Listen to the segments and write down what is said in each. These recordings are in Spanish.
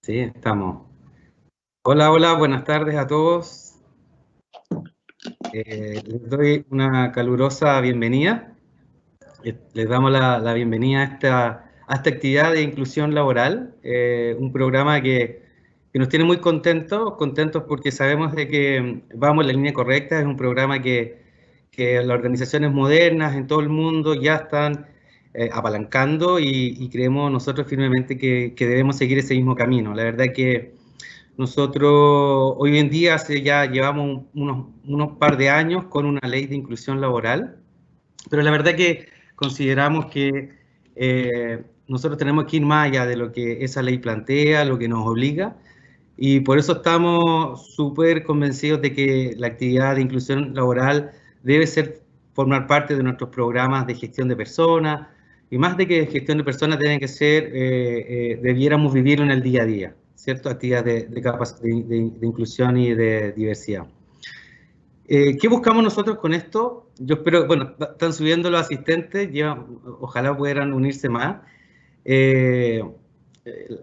Sí, estamos. Hola, hola, buenas tardes a todos. Les doy una calurosa bienvenida. Les damos la bienvenida a esta actividad de inclusión laboral, un programa que nos tiene muy contentos porque sabemos de que vamos en la línea correcta. Es un programa que las organizaciones modernas en todo el mundo ya están apalancando y creemos nosotros firmemente que debemos seguir ese mismo camino. La verdad que nosotros hoy en día ya llevamos unos par de años con una ley de inclusión laboral, pero la verdad que consideramos que nosotros tenemos que ir más allá de lo que esa ley plantea, lo que nos obliga, y por eso estamos súper convencidos de que la actividad de inclusión laboral debe formar parte de nuestros programas de gestión de personas, y más de que gestión de personas tienen que ser, debiéramos vivirlo en el día a día, ¿cierto? Actividades de inclusión y de diversidad. ¿Qué buscamos nosotros con esto? Yo espero, bueno, están subiendo los asistentes, ojalá pudieran unirse más. Eh,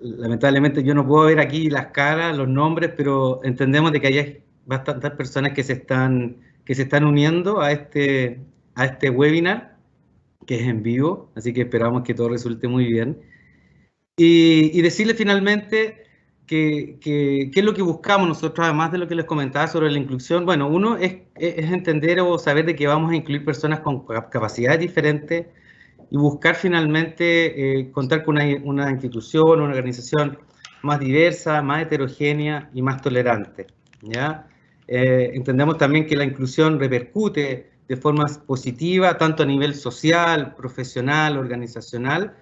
Lamentablemente yo no puedo ver aquí las caras, los nombres, pero entendemos de que hay bastantes personas que se están uniendo a este webinar, que es en vivo, así que esperamos que todo resulte muy bien. Y decirle finalmente qué es lo que buscamos nosotros, además de lo que les comentaba sobre la inclusión. Bueno, uno es entender o saber de que vamos a incluir personas con capacidades diferentes y buscar finalmente contar con una institución, una organización más diversa, más heterogénea y más tolerante, ¿ya? Entendemos también que la inclusión repercute de forma positiva tanto a nivel social, profesional, organizacional,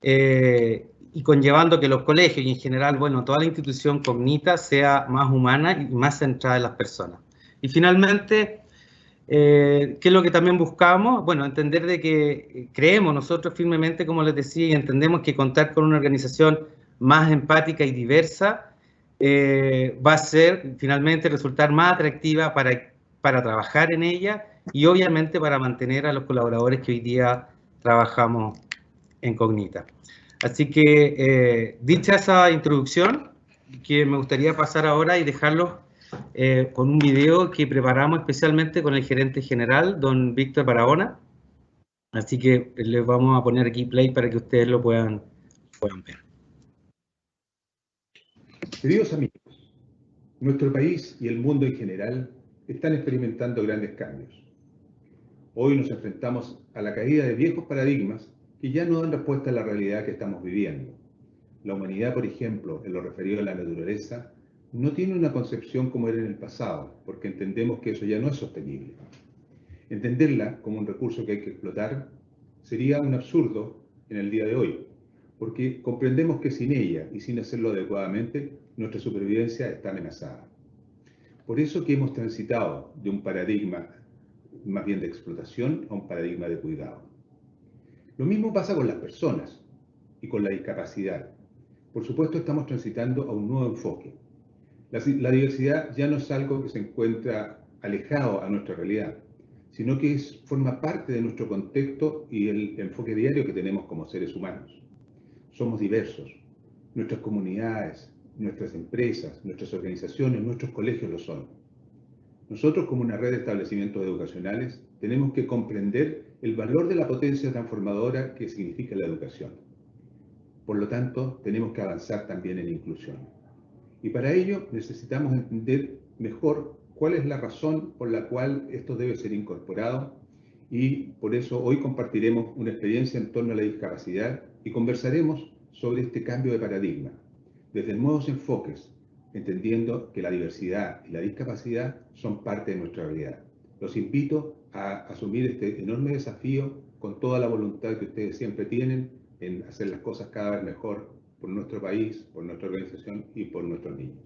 y conllevando que los colegios y en general, bueno, toda la institución Cognita sea más humana y más centrada en las personas. Y finalmente, ¿qué es lo que también buscamos? Bueno, entender de que creemos nosotros firmemente, como les decía, y entendemos que contar con una organización más empática y diversa va a ser finalmente resultar más atractiva para trabajar en ella y obviamente para mantener a los colaboradores que hoy día trabajamos en Cognita. Así que, dicha esa introducción, que me gustaría pasar ahora y dejarlos con un video que preparamos especialmente con el gerente general, don Víctor Barahona. Así que les vamos a poner aquí play para que ustedes lo puedan ver. Queridos amigos, nuestro país y el mundo en general están experimentando grandes cambios. Hoy nos enfrentamos a la caída de viejos paradigmas que ya no dan respuesta a la realidad que estamos viviendo. La humanidad, por ejemplo, en lo referido a la naturaleza, no tiene una concepción como era en el pasado, porque entendemos que eso ya no es sostenible. Entenderla como un recurso que hay que explotar sería un absurdo en el día de hoy, porque comprendemos que sin ella y sin hacerlo adecuadamente, nuestra supervivencia está amenazada. Por eso que hemos transitado de un paradigma más bien de explotación a un paradigma de cuidado. Lo mismo pasa con las personas y con la discapacidad. Por supuesto, estamos transitando a un nuevo enfoque. La diversidad ya no es algo que se encuentra alejado a nuestra realidad, sino que forma parte de nuestro contexto y el enfoque diario que tenemos como seres humanos. Somos diversos. Nuestras comunidades, nuestras empresas, nuestras organizaciones, nuestros colegios lo son. Nosotros, como una red de establecimientos educacionales, tenemos que comprender el valor de la potencia transformadora que significa la educación. Por lo tanto, tenemos que avanzar también en inclusión. Y para ello necesitamos entender mejor cuál es la razón por la cual esto debe ser incorporado, y por eso hoy compartiremos una experiencia en torno a la discapacidad y conversaremos sobre este cambio de paradigma, desde nuevos enfoques, entendiendo que la diversidad y la discapacidad son parte de nuestra realidad. Los invito a asumir este enorme desafío con toda la voluntad que ustedes siempre tienen en hacer las cosas cada vez mejor por nuestro país, por nuestra organización y por nuestros niños.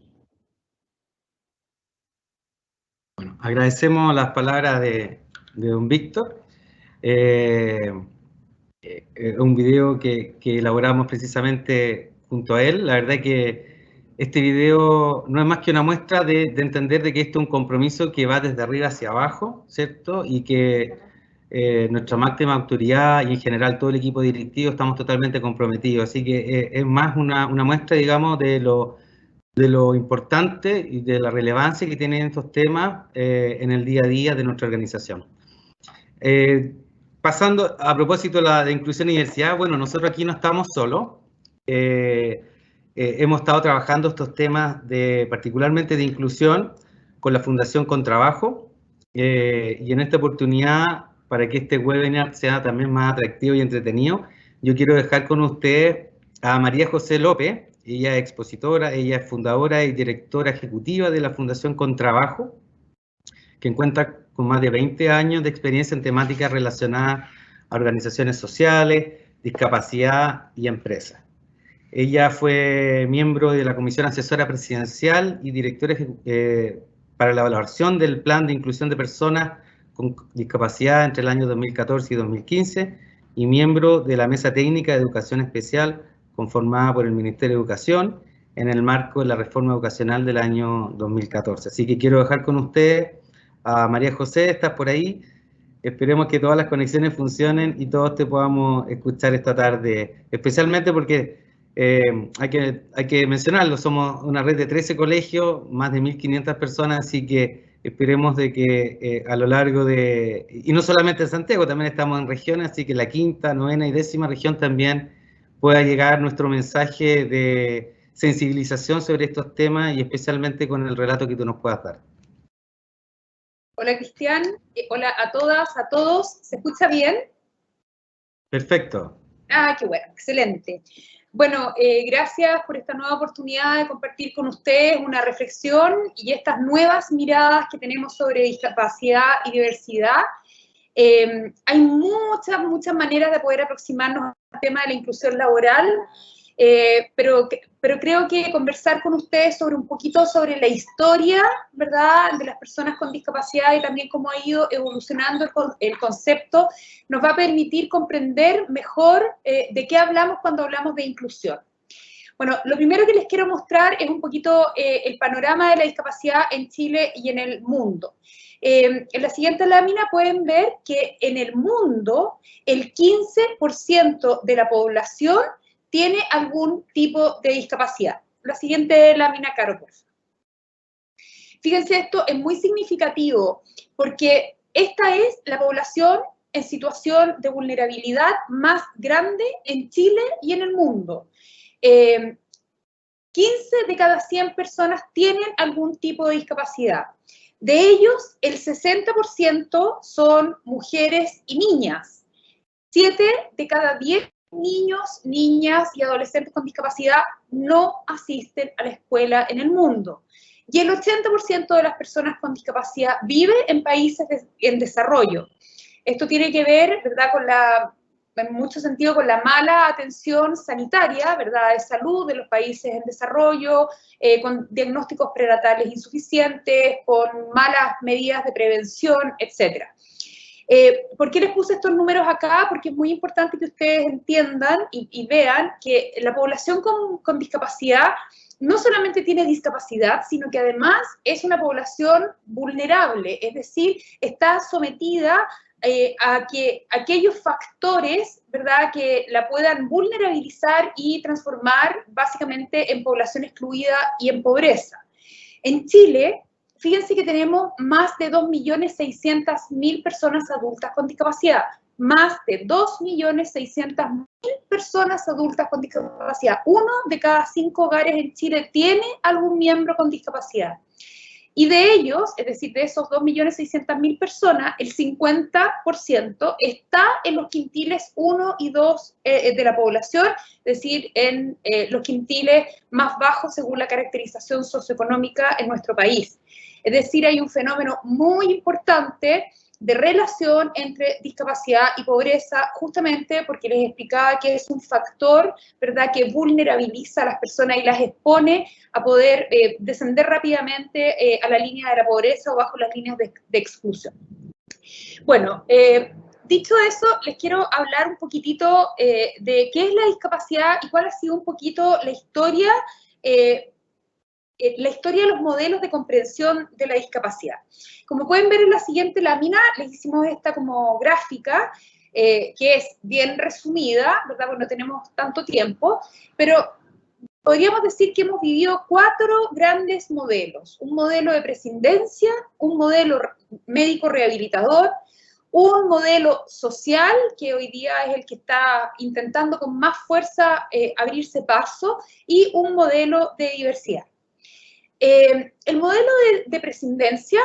Bueno, agradecemos las palabras de don Víctor. Un video que elaboramos precisamente junto a él. La verdad que este video no es más que una muestra de entender de que esto es un compromiso que va desde arriba hacia abajo, ¿cierto? Y que nuestra máxima autoridad y en general todo el equipo directivo estamos totalmente comprometidos. Así que es más una muestra, digamos, de lo importante y de la relevancia que tienen estos temas en el día a día de nuestra organización. Pasando a propósito de inclusión y diversidad, bueno, nosotros aquí no estamos solos. Hemos estado trabajando estos temas particularmente de inclusión con la Fundación Contrabajo, y en esta oportunidad, para que este webinar sea también más atractivo y entretenido, yo quiero dejar con ustedes a María José López. Ella es expositora, ella es fundadora y directora ejecutiva de la Fundación Contrabajo, que cuenta con más de 20 años de experiencia en temáticas relacionadas a organizaciones sociales, discapacidad y empresas. Ella fue miembro de la Comisión Asesora Presidencial y directora para la evaluación del Plan de Inclusión de Personas con Discapacidad entre el año 2014 y 2015, y miembro de la Mesa Técnica de Educación Especial conformada por el Ministerio de Educación en el marco de la reforma educacional del año 2014. Así que quiero dejar con ustedes a María José. ¿Estás por ahí? Esperemos que todas las conexiones funcionen y todos te podamos escuchar esta tarde, especialmente porque hay que mencionarlo, somos una red de 13 colegios, más de 1.500 personas, así que esperemos de que a lo largo y no solamente en Santiago, también estamos en regiones, así que la quinta, novena y décima región también pueda llegar nuestro mensaje de sensibilización sobre estos temas y especialmente con el relato que tú nos puedas dar. Hola Cristian, hola a todas, a todos, ¿se escucha bien? Perfecto. Ah, qué bueno, excelente. Bueno, gracias por esta nueva oportunidad de compartir con ustedes una reflexión y estas nuevas miradas que tenemos sobre discapacidad y diversidad. Hay muchas maneras de poder aproximarnos al tema de la inclusión laboral, pero creo que conversar con ustedes un poquito sobre la historia, ¿verdad?, de las personas con discapacidad y también cómo ha ido evolucionando el concepto, nos va a permitir comprender mejor de qué hablamos cuando hablamos de inclusión. Bueno, lo primero que les quiero mostrar es un poquito el panorama de la discapacidad en Chile y en el mundo. En la siguiente lámina pueden ver que en el mundo el 15% de la población tiene algún tipo de discapacidad. La siguiente lámina, Caro, por favor. Fíjense, esto es muy significativo porque esta es la población en situación de vulnerabilidad más grande en Chile y en el mundo. 15 de cada 100 personas tienen algún tipo de discapacidad. De ellos, el 60% son mujeres y niñas. 7 de cada 10 niños, niñas y adolescentes con discapacidad no asisten a la escuela en el mundo. Y el 80% de las personas con discapacidad vive en países en desarrollo. Esto tiene que ver, ¿verdad?, en mucho sentido con la mala atención sanitaria, ¿verdad?, de salud de los países en desarrollo, con diagnósticos prenatales insuficientes, con malas medidas de prevención, etc. ¿Por qué les puse estos números acá? Porque es muy importante que ustedes entiendan y vean que la población con discapacidad no solamente tiene discapacidad, sino que además es una población vulnerable, es decir, está sometida a que aquellos factores, ¿verdad?, que la puedan vulnerabilizar y transformar básicamente en población excluida y en pobreza. En Chile, fíjense que tenemos más de 2.600.000 personas adultas con discapacidad, más de 2.600.000 personas adultas con discapacidad. 1 de cada 5 hogares en Chile tiene algún miembro con discapacidad. Y de ellos, es decir, de esos 2.600.000 personas, el 50% está en los quintiles 1 y 2 de la población, es decir, en los quintiles más bajos según la caracterización socioeconómica en nuestro país. Es decir, hay un fenómeno muy importante de relación entre discapacidad y pobreza, justamente porque les explicaba que es un factor, ¿verdad?, que vulnerabiliza a las personas y las expone a poder descender rápidamente a la línea de la pobreza o bajo las líneas de exclusión. Bueno, dicho eso, les quiero hablar un poquitito de qué es la discapacidad y cuál ha sido un poquito la historia la historia de los modelos de comprensión de la discapacidad. Como pueden ver en la siguiente lámina, les hicimos esta como gráfica, que es bien resumida, ¿verdad? Porque no tenemos tanto tiempo, pero podríamos decir que hemos vivido 4 grandes modelos. Un modelo de prescindencia, un modelo médico rehabilitador, un modelo social, que hoy día es el que está intentando con más fuerza abrirse paso, y un modelo de diversidad. El modelo de prescindencia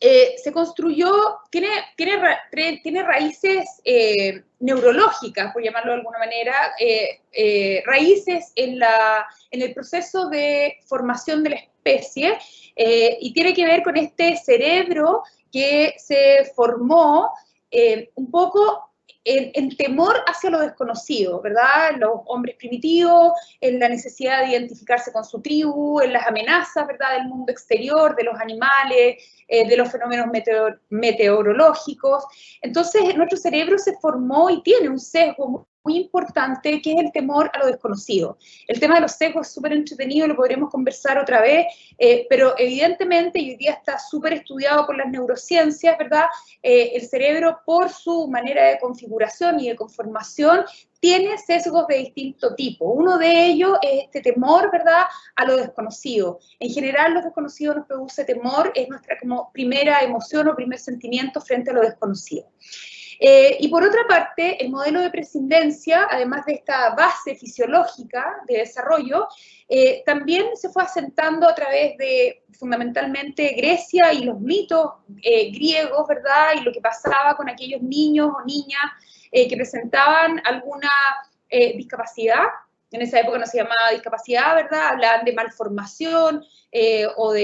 se construyó, tiene raíces neurológicas, por llamarlo de alguna manera, raíces en el proceso de formación de la especie, y tiene que ver con este cerebro que se formó un poco en temor hacia lo desconocido, ¿verdad? Los hombres primitivos, en la necesidad de identificarse con su tribu, en las amenazas, ¿verdad?, del mundo exterior, de los animales, de los fenómenos meteorológicos. Entonces, nuestro cerebro se formó y tiene un sesgo muy importante, que es el temor a lo desconocido. El tema de los sesgos es súper entretenido, lo podremos conversar otra vez, pero evidentemente, y hoy día está súper estudiado por las neurociencias, ¿verdad? El cerebro, por su manera de configuración y de conformación, tiene sesgos de distinto tipo. Uno de ellos es este temor, ¿verdad?, a lo desconocido. En general, lo desconocido nos produce temor, es nuestra como primera emoción o primer sentimiento frente a lo desconocido. Y por otra parte, el modelo de prescindencia, además de esta base fisiológica de desarrollo, también se fue asentando a través de, fundamentalmente, Grecia y los mitos griegos, ¿verdad?, y lo que pasaba con aquellos niños o niñas que presentaban alguna discapacidad. En esa época no se llamaba discapacidad, ¿verdad? Hablaban de malformación o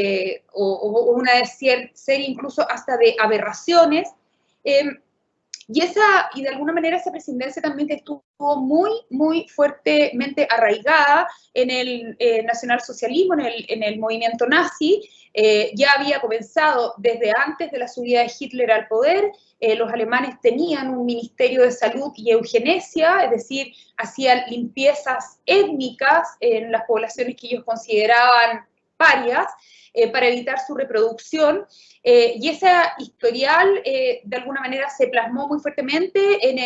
una serie incluso hasta de aberraciones. Y de alguna manera esa prescindencia también estuvo muy, muy fuertemente arraigada en el nacionalsocialismo, en el movimiento nazi. Ya había comenzado desde antes de la subida de Hitler al poder. Los alemanes tenían un ministerio de salud y eugenesia, es decir, hacían limpiezas étnicas en las poblaciones que ellos consideraban parias, para evitar su reproducción, y ese historial de alguna manera se plasmó muy fuertemente en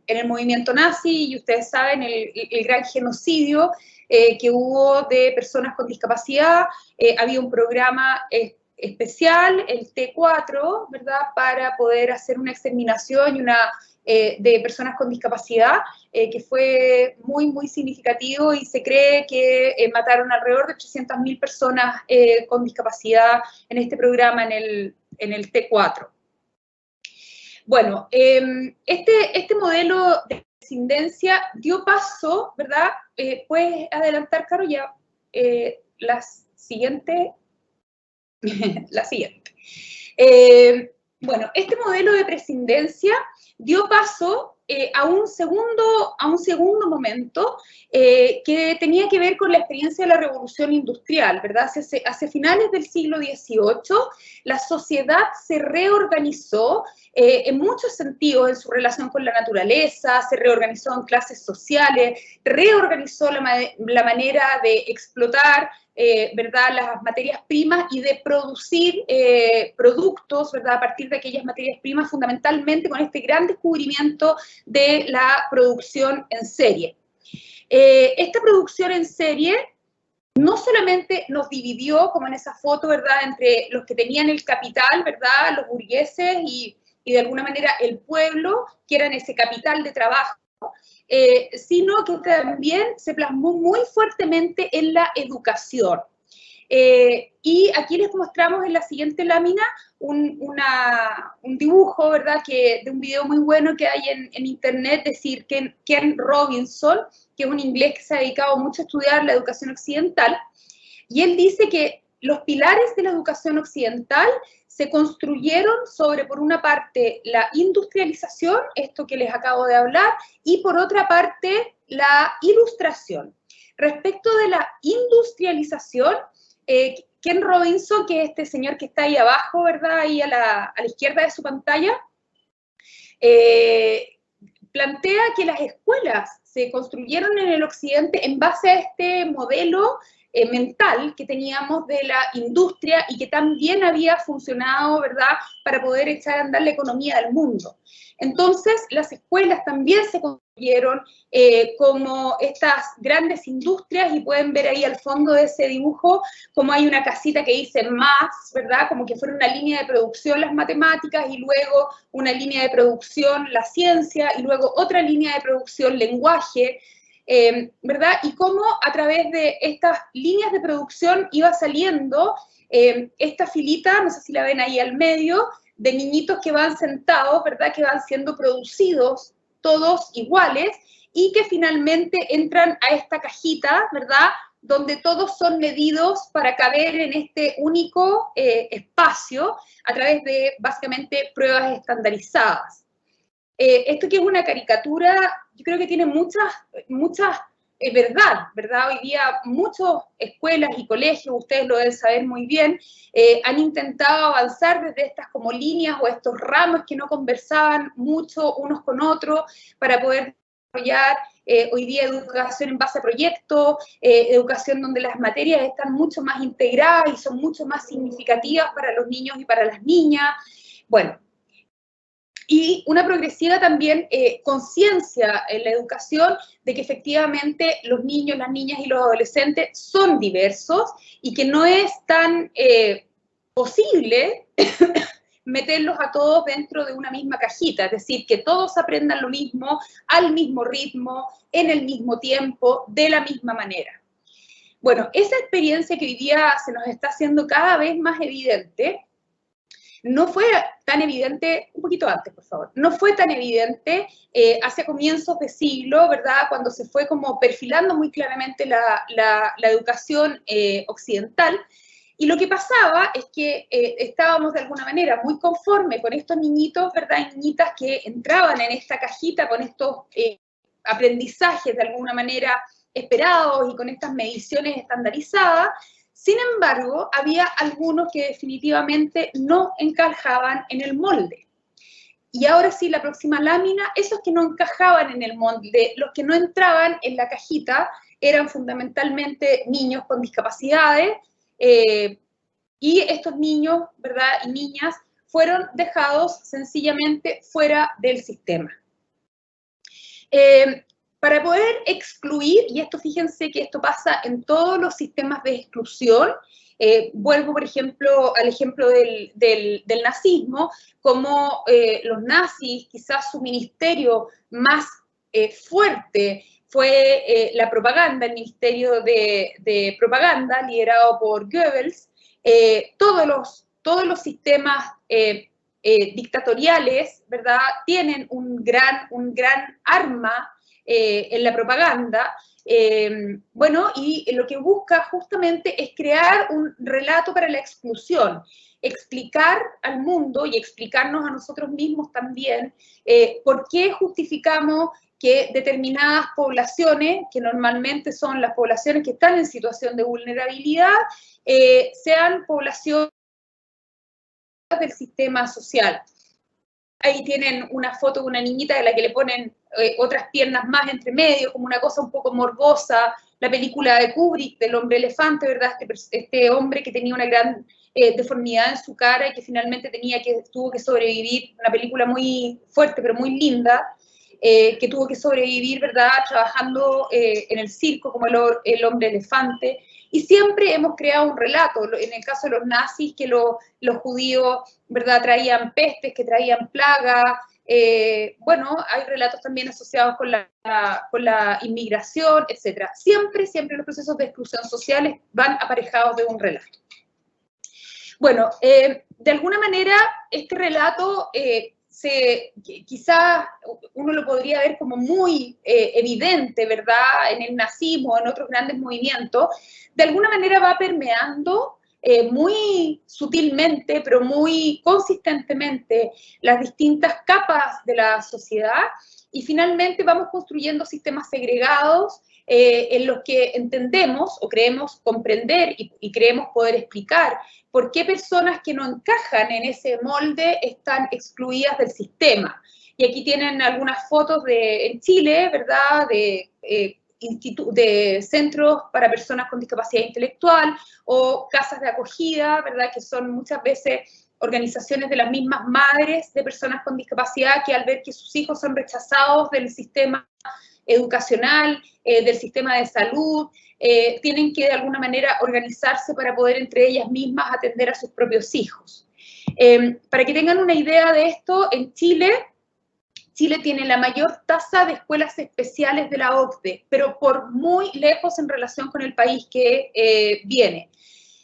el movimiento nazi, y ustedes saben el gran genocidio que hubo de personas con discapacidad. Había un programa especial, el T4, ¿verdad?, para poder hacer una exterminación y de personas con discapacidad, que fue muy, muy significativo, y se cree que mataron alrededor de 800.000 personas con discapacidad en este programa, en el T4. Bueno, este modelo de prescindencia dio paso, ¿verdad? ¿Puedes adelantar, Caro, ya la siguiente? La siguiente. Bueno, este modelo de prescindencia dio paso a un segundo momento que tenía que ver con la experiencia de la revolución industrial, ¿verdad? Hacia finales del siglo XVIII, la sociedad se reorganizó en muchos sentidos en su relación con la naturaleza, se reorganizó en clases sociales, reorganizó la manera de explotar ¿verdad?, las materias primas y de producir productos, ¿verdad?, a partir de aquellas materias primas, fundamentalmente con este gran descubrimiento de la producción en serie. Esta producción en serie no solamente nos dividió, como en esa foto, ¿verdad?, entre los que tenían el capital, ¿verdad?, los burgueses y de alguna manera el pueblo, que eran ese capital de trabajo, sino que también se plasmó muy fuertemente en la educación. Y aquí les mostramos en la siguiente lámina un dibujo, ¿verdad?, de un video muy bueno que hay en internet, es decir, Ken Robinson, que es un inglés que se ha dedicado mucho a estudiar la educación occidental, y él dice que los pilares de la educación occidental se construyeron sobre, por una parte, la industrialización, esto que les acabo de hablar, y por otra parte, la ilustración. Respecto de la industrialización, Ken Robinson, que es este señor que está ahí abajo, ¿verdad?, ahí a la izquierda de su pantalla, plantea que las escuelas se construyeron en el occidente en base a este modelo mental que teníamos de la industria y que también había funcionado, ¿verdad?, para poder echar a andar la economía del mundo. Entonces, las escuelas también se construyeron como estas grandes industrias, y pueden ver ahí al fondo de ese dibujo como hay una casita que dice más, ¿verdad? Como que fuera una línea de producción las matemáticas, y luego una línea de producción la ciencia, y luego otra línea de producción lenguaje, ¿verdad? Y cómo a través de estas líneas de producción iba saliendo esta filita, no sé si la ven ahí al medio, de niñitos que van sentados, ¿verdad?, que van siendo producidos todos iguales y que finalmente entran a esta cajita, ¿verdad?, donde todos son medidos para caber en este único espacio a través de, básicamente, pruebas estandarizadas. Esto que es una caricatura, yo creo que tiene muchas verdad. Hoy día muchas escuelas y colegios, ustedes lo deben saber muy bien, han intentado avanzar desde estas como líneas o estos ramos que no conversaban mucho unos con otros para poder desarrollar hoy día educación en base a proyectos, educación donde las materias están mucho más integradas y son mucho más significativas para los niños y para las niñas. Bueno, y una progresiva también conciencia en la educación de que efectivamente los niños, las niñas y los adolescentes son diversos y que no es tan posible meterlos a todos dentro de una misma cajita, es decir, que todos aprendan lo mismo, al mismo ritmo, en el mismo tiempo, de la misma manera. Bueno, esa experiencia que hoy día se nos está haciendo cada vez más evidente, no fue tan evidente, un poquito antes, por favor, no fue tan evidente hacia comienzos de siglo, ¿verdad?, cuando se fue como perfilando muy claramente la educación occidental. Y lo que pasaba es que estábamos de alguna manera muy conformes con estos niñitos, ¿verdad?, y niñitas que entraban en esta cajita con estos aprendizajes de alguna manera esperados y con estas mediciones estandarizadas. Sin embargo, había algunos que definitivamente no encajaban en el molde. Y ahora sí, la próxima lámina, esos que no encajaban en el molde, los que no entraban en la cajita, eran fundamentalmente niños con discapacidades, y estos niños, ¿verdad?, y niñas fueron dejados sencillamente fuera del sistema. Para poder excluir, y esto fíjense que esto pasa en todos los sistemas de exclusión, vuelvo por ejemplo al ejemplo del nazismo, como los nazis, quizás su ministerio más fuerte fue la propaganda, el ministerio de propaganda liderado por Goebbels. Todos los sistemas dictatoriales, ¿verdad?, tienen un gran arma en la propaganda, bueno, y lo que busca justamente es crear un relato para la exclusión, explicar al mundo y explicarnos a nosotros mismos también por qué justificamos que determinadas poblaciones, que normalmente son las poblaciones que están en situación de vulnerabilidad, sean poblaciones del sistema social. Ahí tienen una foto de una niñita de la que le ponen otras piernas más entre medio, como una cosa un poco morbosa. La película de Kubrick, del hombre elefante, ¿verdad? Este hombre que tenía una gran deformidad en su cara y que finalmente tuvo que sobrevivir, una película muy fuerte, pero muy linda, que tuvo que sobrevivir, ¿verdad?, trabajando en el circo como el hombre elefante. Y siempre hemos creado un relato, en el caso de los nazis, que los judíos, ¿verdad?, traían pestes, que traían plagas. Bueno, hay relatos también asociados con la inmigración, etc. Siempre los procesos de exclusión sociales van aparejados de un relato. Bueno, de alguna manera, este relato quizás uno lo podría ver como muy evidente, ¿verdad?, en el nazismo, en otros grandes movimientos, de alguna manera va permeando muy sutilmente, pero muy consistentemente, las distintas capas de la sociedad, y finalmente vamos construyendo sistemas segregados en los que entendemos o creemos comprender y creemos poder explicar por qué personas que no encajan en ese molde están excluidas del sistema. Y aquí tienen algunas fotos en Chile, ¿verdad?, de de centros para personas con discapacidad intelectual o casas de acogida, ¿verdad? Que son muchas veces organizaciones de las mismas madres de personas con discapacidad que al ver que sus hijos son rechazados del sistema educacional, del sistema de salud, tienen que de alguna manera organizarse para poder entre ellas mismas atender a sus propios hijos. Para que tengan una idea de esto, en Chile tiene la mayor tasa de escuelas especiales de la OCDE, pero por muy lejos en relación con el país que viene,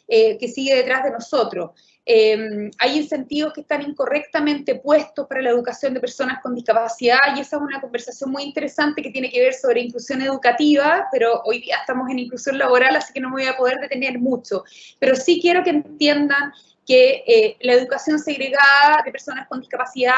que sigue detrás de nosotros. Hay incentivos que están incorrectamente puestos para la educación de personas con discapacidad y esa es una conversación muy interesante que tiene que ver sobre inclusión educativa, pero hoy día estamos en inclusión laboral, así que no me voy a poder detener mucho. Pero sí quiero que entiendan que la educación segregada de personas con discapacidad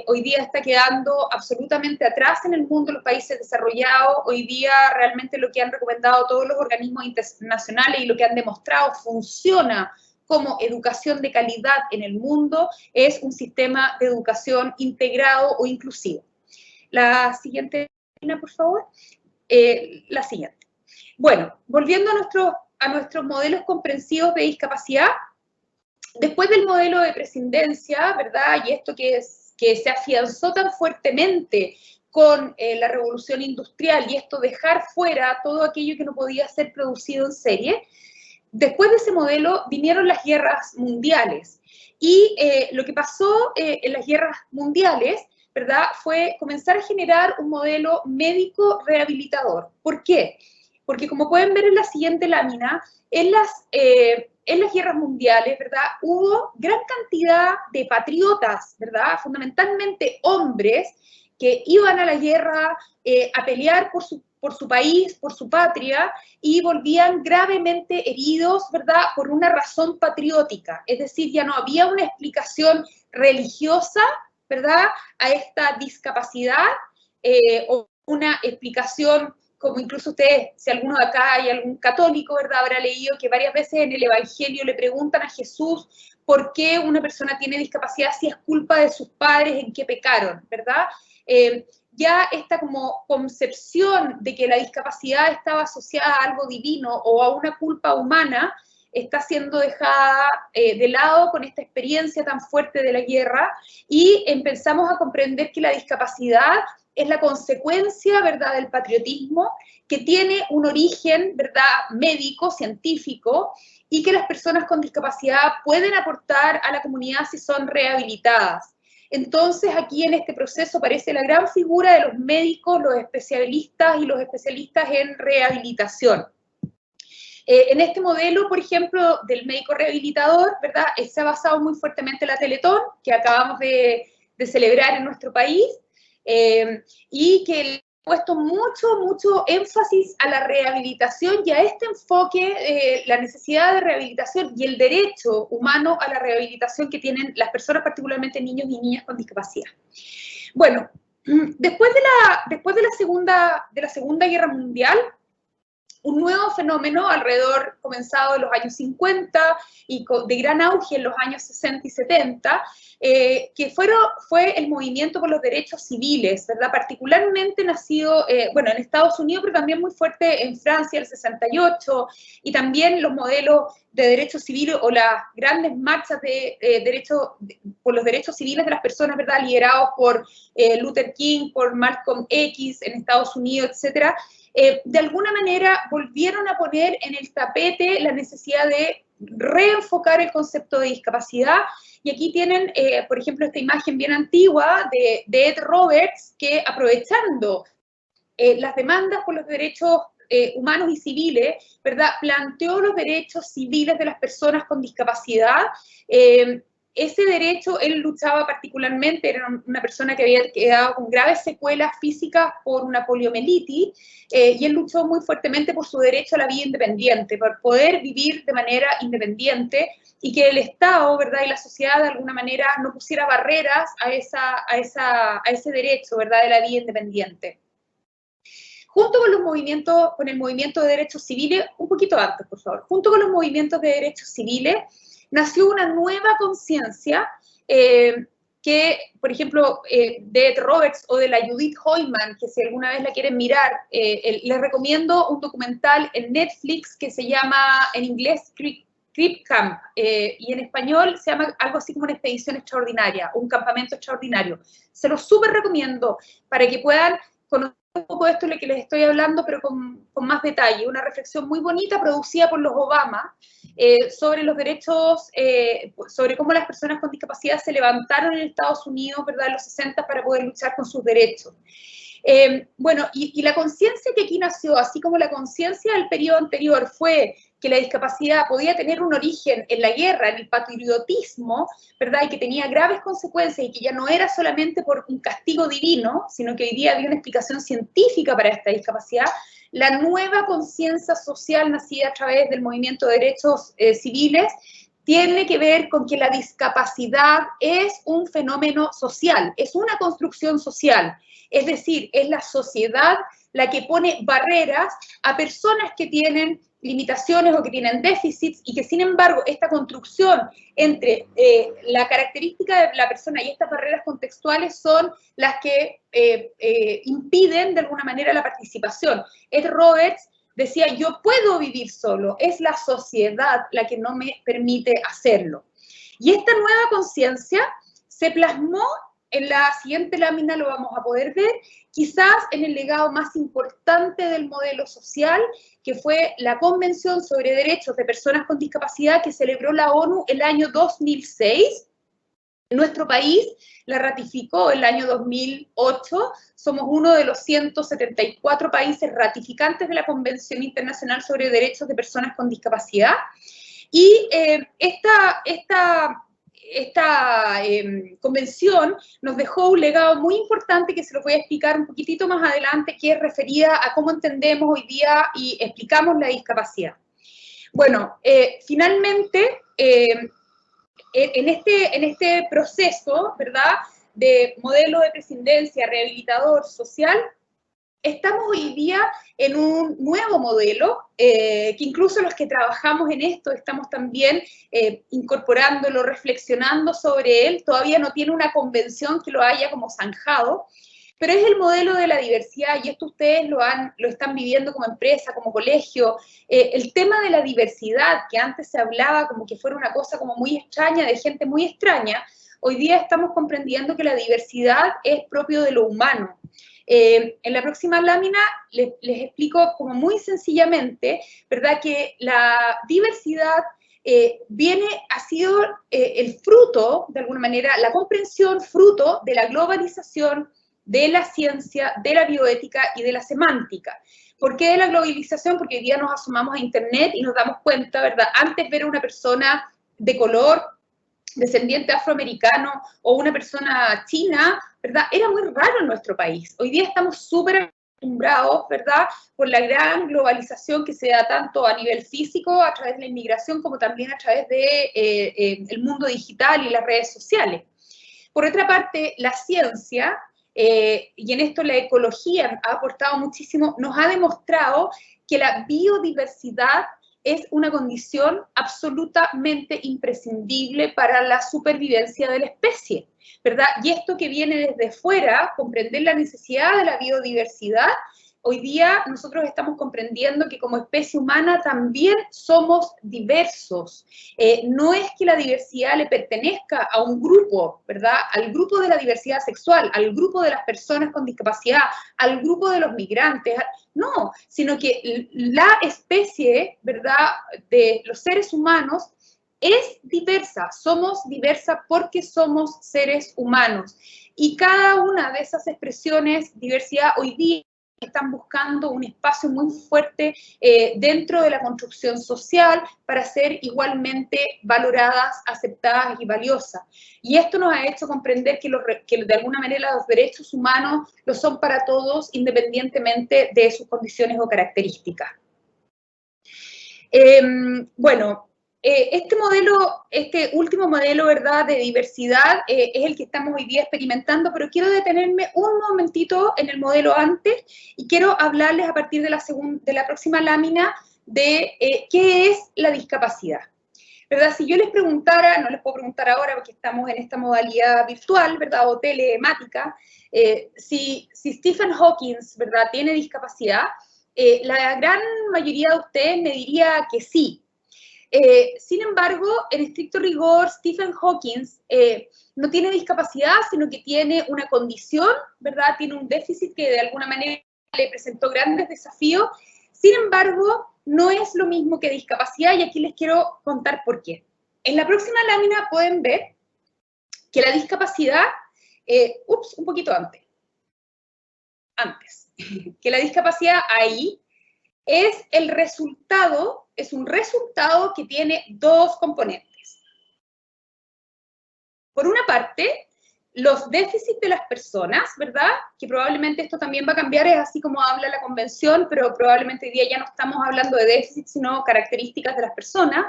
hoy día está quedando absolutamente atrás en el mundo de los países desarrollados. Hoy día realmente lo que han recomendado todos los organismos internacionales y lo que han demostrado funciona como educación de calidad en el mundo es un sistema de educación integrado o inclusivo. La siguiente, por favor. La siguiente. Bueno, volviendo a nuestros modelos comprensivos de discapacidad, después del modelo de prescindencia, ¿verdad? Y esto que se afianzó tan fuertemente con la revolución industrial y esto dejar fuera todo aquello que no podía ser producido en serie, después de ese modelo vinieron las guerras mundiales y lo que pasó en las guerras mundiales, ¿verdad?, fue comenzar a generar un modelo médico rehabilitador. ¿Por qué? Porque como pueden ver en la siguiente lámina, en las guerras mundiales, ¿verdad?, hubo gran cantidad de patriotas, ¿verdad?, fundamentalmente hombres que iban a la guerra a pelear por su país, por su patria, y volvían gravemente heridos, ¿verdad?, por una razón patriótica. Es decir, ya no había una explicación religiosa, ¿verdad?, a esta discapacidad, o una explicación, como incluso ustedes, si alguno de acá hay algún católico, ¿verdad?, habrá leído que varias veces en el Evangelio le preguntan a Jesús por qué una persona tiene discapacidad, si es culpa de sus padres, en qué pecaron, ¿verdad? Ya esta como concepción de que la discapacidad estaba asociada a algo divino o a una culpa humana está siendo dejada de lado con esta experiencia tan fuerte de la guerra y empezamos a comprender que la discapacidad es la consecuencia, ¿verdad?, del patriotismo, que tiene un origen, ¿verdad?, médico, científico, y que las personas con discapacidad pueden aportar a la comunidad si son rehabilitadas. Entonces, aquí en este proceso aparece la gran figura de los médicos, los especialistas y los especialistas en rehabilitación. En este modelo, por ejemplo, del médico rehabilitador, ¿verdad?, se ha basado muy fuertemente la Teletón, que acabamos de celebrar en nuestro país, y que le ha puesto mucho énfasis a la rehabilitación y a este enfoque, la necesidad de rehabilitación y el derecho humano a la rehabilitación que tienen las personas, particularmente niños y niñas con discapacidad. Bueno, después de la Segunda Guerra Mundial, un nuevo fenómeno alrededor, comenzado en los años 50 y de gran auge en los años 60 y 70, que fue el movimiento por los derechos civiles, ¿verdad? Particularmente nacido, bueno, en Estados Unidos, pero también muy fuerte en Francia, el 68, y también los modelos de derechos civiles o las grandes marchas por los derechos civiles de las personas, ¿verdad?, liderados por Luther King, por Malcolm X en Estados Unidos, etcétera. De alguna manera volvieron a poner en el tapete la necesidad de reenfocar el concepto de discapacidad, y aquí tienen, por ejemplo, esta imagen bien antigua de Ed Roberts, que aprovechando las demandas por los derechos humanos y civiles, ¿verdad?, planteó los derechos civiles de las personas con discapacidad. Ese derecho él luchaba particularmente, era una persona que había quedado con graves secuelas físicas por una poliomielitis, y él luchó muy fuertemente por su derecho a la vida independiente, por poder vivir de manera independiente y que el Estado, ¿verdad?, y la sociedad de alguna manera no pusiera barreras a ese derecho, ¿verdad?, de la vida independiente. Junto con el movimiento de derechos civiles, un poquito antes, por favor, junto con los movimientos de derechos civiles, nació una nueva conciencia que, por ejemplo, de Ed Roberts o de la Judith Hoyman, que si alguna vez la quieren mirar, les recomiendo un documental en Netflix que se llama, en inglés, Crip Camp, y en español se llama algo así como una expedición extraordinaria, un campamento extraordinario. Se los súper recomiendo para que puedan conocer un poco esto de lo que les estoy hablando, pero con más detalle. Una reflexión muy bonita producida por los Obama sobre los derechos, sobre cómo las personas con discapacidad se levantaron en Estados Unidos, ¿verdad?, en los 60 para poder luchar con sus derechos. Bueno, y la conciencia que aquí nació, así como la conciencia del periodo anterior fue que la discapacidad podía tener un origen en la guerra, en el patriotismo, ¿verdad?, y que tenía graves consecuencias y que ya no era solamente por un castigo divino, sino que hoy día había una explicación científica para esta discapacidad. La nueva conciencia social nacida a través del movimiento de derechos civiles tiene que ver con que la discapacidad es un fenómeno social, es una construcción social. Es decir, es la sociedad la que pone barreras a personas que tienen limitaciones o que tienen déficits y que, sin embargo, esta construcción entre la característica de la persona y estas barreras contextuales son las que impiden, de alguna manera, la participación. Ed Roberts decía, yo puedo vivir solo, es la sociedad la que no me permite hacerlo. Y esta nueva conciencia se plasmó en la siguiente lámina, lo vamos a poder ver, quizás en el legado más importante del modelo social, que fue la Convención sobre Derechos de Personas con Discapacidad que celebró la ONU el año 2006. Nuestro país la ratificó el año 2008, somos uno de los 174 países ratificantes de la Convención Internacional sobre Derechos de Personas con Discapacidad, y esta convención nos dejó un legado muy importante que se lo voy a explicar un poquitito más adelante, que es referida a cómo entendemos hoy día y explicamos la discapacidad. Bueno, finalmente, en este proceso, ¿verdad?, de modelo de prescindencia, rehabilitador, social, estamos hoy día en un nuevo modelo, que incluso los que trabajamos en esto estamos también incorporándolo, reflexionando sobre él. Todavía no tiene una convención que lo haya como zanjado, pero es el modelo de la diversidad, y esto ustedes lo están viviendo como empresa, como colegio. El tema de la diversidad, que antes se hablaba como que fuera una cosa como muy extraña, de gente muy extraña, hoy día estamos comprendiendo que la diversidad es propio de lo humano. En la próxima lámina les explico como muy sencillamente, ¿verdad?, que la diversidad ha sido el fruto, de alguna manera, la comprensión fruto de la globalización, de la ciencia, de la bioética y de la semántica. ¿Por qué de la globalización? Porque hoy día nos asomamos a Internet y nos damos cuenta, ¿verdad? Antes ver a una persona de color, descendiente afroamericano o una persona china, ¿verdad?, era muy raro en nuestro país. Hoy día estamos súper acostumbrados, ¿verdad?, por la gran globalización que se da tanto a nivel físico, a través de la inmigración, como también a través de el mundo digital y las redes sociales. Por otra parte, la ciencia, y en esto la ecología ha aportado muchísimo, nos ha demostrado que la biodiversidad es una condición absolutamente imprescindible para la supervivencia de la especie, ¿verdad? Y esto que viene desde fuera, comprender la necesidad de la biodiversidad, hoy día nosotros estamos comprendiendo que como especie humana también somos diversos. No es que la diversidad le pertenezca a un grupo, ¿verdad?, al grupo de la diversidad sexual, al grupo de las personas con discapacidad, al grupo de los migrantes, no, sino que la especie, ¿verdad?, de los seres humanos es diversa, somos diversa porque somos seres humanos. Y cada una de esas expresiones, diversidad, hoy día están buscando un espacio muy fuerte dentro de la construcción social para ser igualmente valoradas, aceptadas y valiosas. Y esto nos ha hecho comprender que de alguna manera los derechos humanos lo son para todos, independientemente de sus condiciones o características. Bueno, este último modelo, ¿verdad?, de diversidad es el que estamos hoy día experimentando, pero quiero detenerme un momentito en el modelo antes y quiero hablarles a partir de la próxima lámina de qué es la discapacidad. ¿verdad? Si yo les preguntara, no les puedo preguntar ahora porque estamos en esta modalidad virtual, ¿verdad? O telemática, si Stephen Hawking, ¿verdad? ¿Tiene discapacidad? La gran mayoría de ustedes me diría que sí. Sin embargo, en estricto rigor, Stephen Hawking no tiene discapacidad, sino que tiene una condición, ¿verdad? Tiene un déficit que de alguna manera le presentó grandes desafíos. Sin embargo, no es lo mismo que discapacidad, y aquí les quiero contar por qué. En la próxima lámina pueden ver que la discapacidad, un poquito antes, que la discapacidad ahí es el resultado, es un resultado que tiene dos componentes. Por una parte, los déficits de las personas, ¿verdad? Que probablemente esto también va a cambiar, es así como habla la convención, pero probablemente hoy día ya no estamos hablando de déficits, sino características de las personas.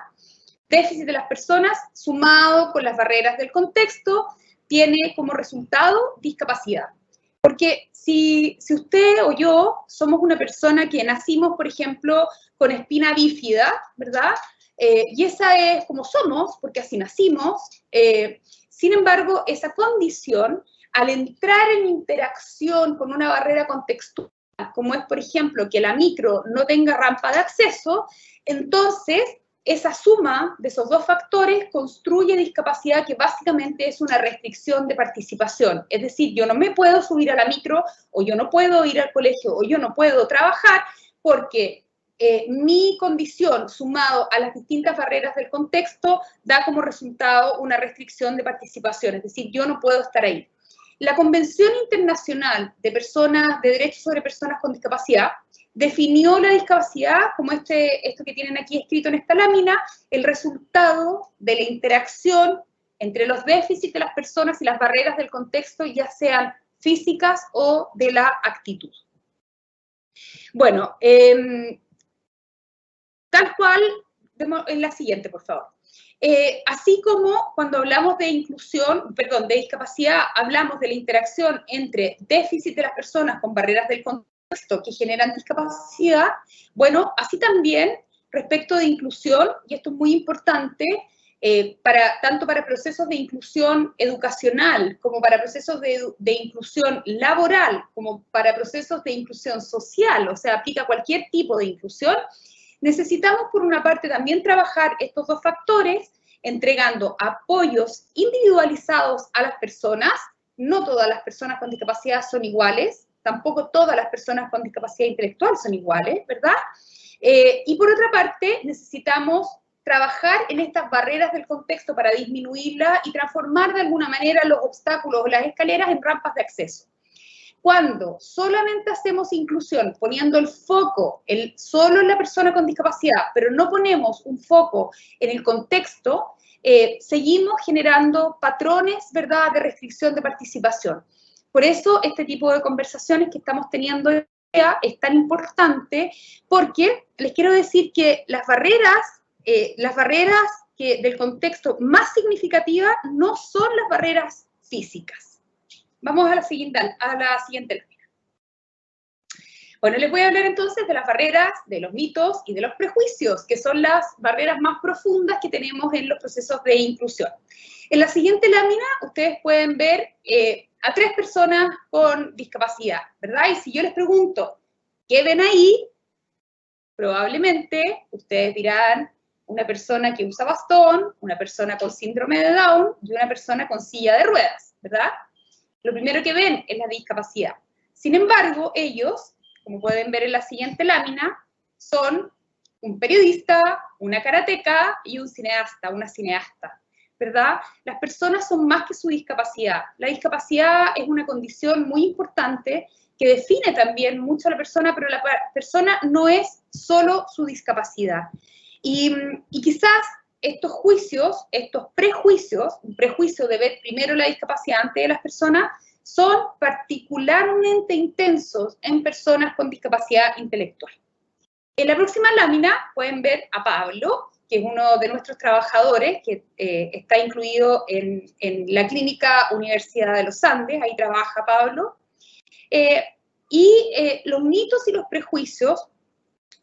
Déficit de las personas sumado con las barreras del contexto tiene como resultado discapacidad. Porque si usted o yo somos una persona que nacimos, por ejemplo, con espina bífida, ¿verdad? Y esa es como somos, porque así nacimos. Sin embargo, esa condición, al entrar en interacción con una barrera contextual, como es, por ejemplo, que la micro no tenga rampa de acceso, entonces esa suma de esos dos factores construye discapacidad, que básicamente es una restricción de participación. Es decir, yo no me puedo subir a la micro, o yo no puedo ir al colegio, o yo no puedo trabajar, porque mi condición sumado a las distintas barreras del contexto da como resultado una restricción de participación. Es decir, yo no puedo estar ahí. La Convención Internacional de Derechos sobre Personas con Discapacidad definió la discapacidad como esto que tienen aquí escrito en esta lámina, el resultado de la interacción entre los déficits de las personas y las barreras del contexto, ya sean físicas o de la actitud. Bueno, tal cual, en la siguiente, por favor. Así como cuando hablamos de inclusión, perdón, de discapacidad, hablamos de la interacción entre déficit de las personas con barreras del contexto que generan discapacidad, bueno, así también respecto de inclusión, y esto es muy importante, tanto para procesos de inclusión educacional, como para procesos de inclusión laboral, como para procesos de inclusión social, o sea, aplica cualquier tipo de inclusión, necesitamos por una parte también trabajar estos dos factores, entregando apoyos individualizados a las personas. No todas las personas con discapacidad son iguales, tampoco todas las personas con discapacidad intelectual son iguales, ¿verdad? Y por otra parte, necesitamos trabajar en estas barreras del contexto para disminuirlas y transformar de alguna manera los obstáculos o las escaleras en rampas de acceso. Cuando solamente hacemos inclusión poniendo el foco solo en la persona con discapacidad, pero no ponemos un foco en el contexto, seguimos generando patrones, ¿verdad?, de restricción de participación. Por eso este tipo de conversaciones que estamos teniendo hoy día es tan importante, porque les quiero decir que las barreras del contexto más significativas no son las barreras físicas. Vamos a la siguiente lámina. Bueno, les voy a hablar entonces de las barreras, de los mitos y de los prejuicios, que son las barreras más profundas que tenemos en los procesos de inclusión. En la siguiente lámina ustedes pueden ver a 3 personas con discapacidad, ¿verdad? Y si yo les pregunto, ¿qué ven ahí? Probablemente ustedes dirán una persona que usa bastón, una persona con síndrome de Down y una persona con silla de ruedas, ¿verdad? Lo primero que ven es la discapacidad. Sin embargo, ellos, como pueden ver en la siguiente lámina, son un periodista, una karateca y un cineasta, una cineasta, ¿verdad? Las personas son más que su discapacidad. La discapacidad es una condición muy importante que define también mucho a la persona, pero la persona no es solo su discapacidad. Y quizás estos juicios, estos prejuicios, un prejuicio de ver primero la discapacidad antes de las personas, son particularmente intensos en personas con discapacidad intelectual. En la próxima lámina pueden ver a Pablo, que es uno de nuestros trabajadores, que está incluido en la Clínica Universidad de los Andes, ahí trabaja Pablo. Los mitos y los prejuicios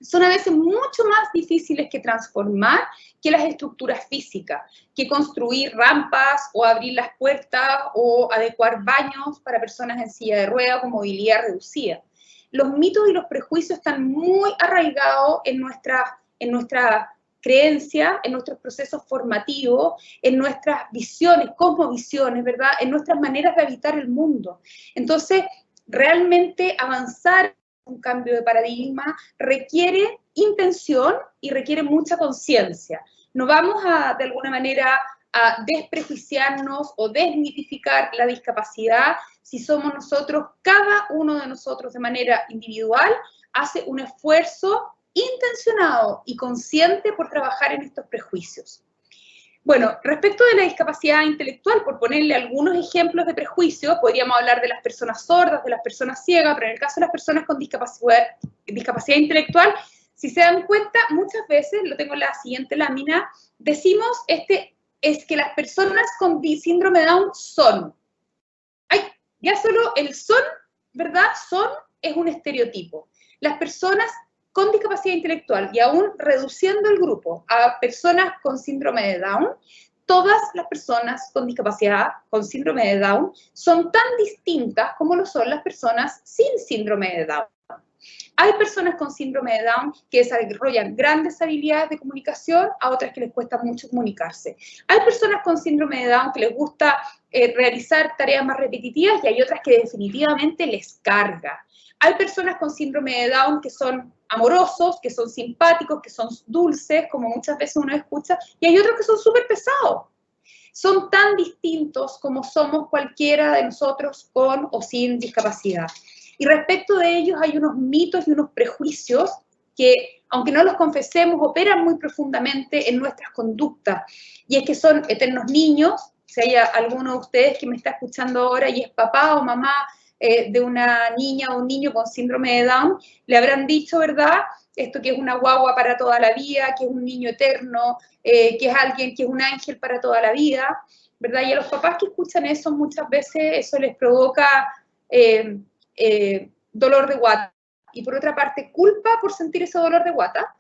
son a veces mucho más difíciles que transformar que las estructuras físicas, que construir rampas o abrir las puertas o adecuar baños para personas en silla de ruedas con movilidad reducida. Los mitos y los prejuicios están muy arraigados en nuestra creencia, en nuestros procesos formativos, en nuestras visiones, cosmovisiones, ¿verdad? En nuestras maneras de habitar el mundo. Entonces, realmente avanzar un cambio de paradigma requiere intención y requiere mucha conciencia. No vamos de alguna manera, a desprejuiciarnos o desmitificar la discapacidad si somos nosotros, cada uno de nosotros de manera individual, hace un esfuerzo intencionado y consciente por trabajar en estos prejuicios. Bueno, respecto de la discapacidad intelectual, por ponerle algunos ejemplos de prejuicios, podríamos hablar de las personas sordas, de las personas ciegas, pero en el caso de las personas con discapacidad intelectual, si se dan cuenta, muchas veces, lo tengo en la siguiente lámina, decimos, es que las personas con síndrome de Down son. Ay, ya solo el son, ¿verdad? Son es un estereotipo. Las personas con discapacidad intelectual y aún reduciendo el grupo a personas con síndrome de Down, todas las personas con discapacidad, con síndrome de Down, son tan distintas como lo son las personas sin síndrome de Down. Hay personas con síndrome de Down que desarrollan grandes habilidades de comunicación, a otras que les cuesta mucho comunicarse. Hay personas con síndrome de Down que les gusta realizar tareas más repetitivas y hay otras que definitivamente les carga. Hay personas con síndrome de Down que son amorosos, que son simpáticos, que son dulces, como muchas veces uno escucha, y hay otros que son súper pesados. Son tan distintos como somos cualquiera de nosotros con o sin discapacidad. Y respecto de ellos hay unos mitos y unos prejuicios que, aunque no los confesemos, operan muy profundamente en nuestras conductas. Y es que son eternos niños. Si hay alguno de ustedes que me está escuchando ahora y es papá o mamá de una niña o un niño con síndrome de Down, le habrán dicho, ¿verdad?, esto que es una guagua para toda la vida, que es un niño eterno, que es alguien que es un ángel para toda la vida, ¿verdad? Y a los papás que escuchan eso, muchas veces eso les provoca dolor de guata. Y por otra parte, culpa por sentir ese dolor de guata,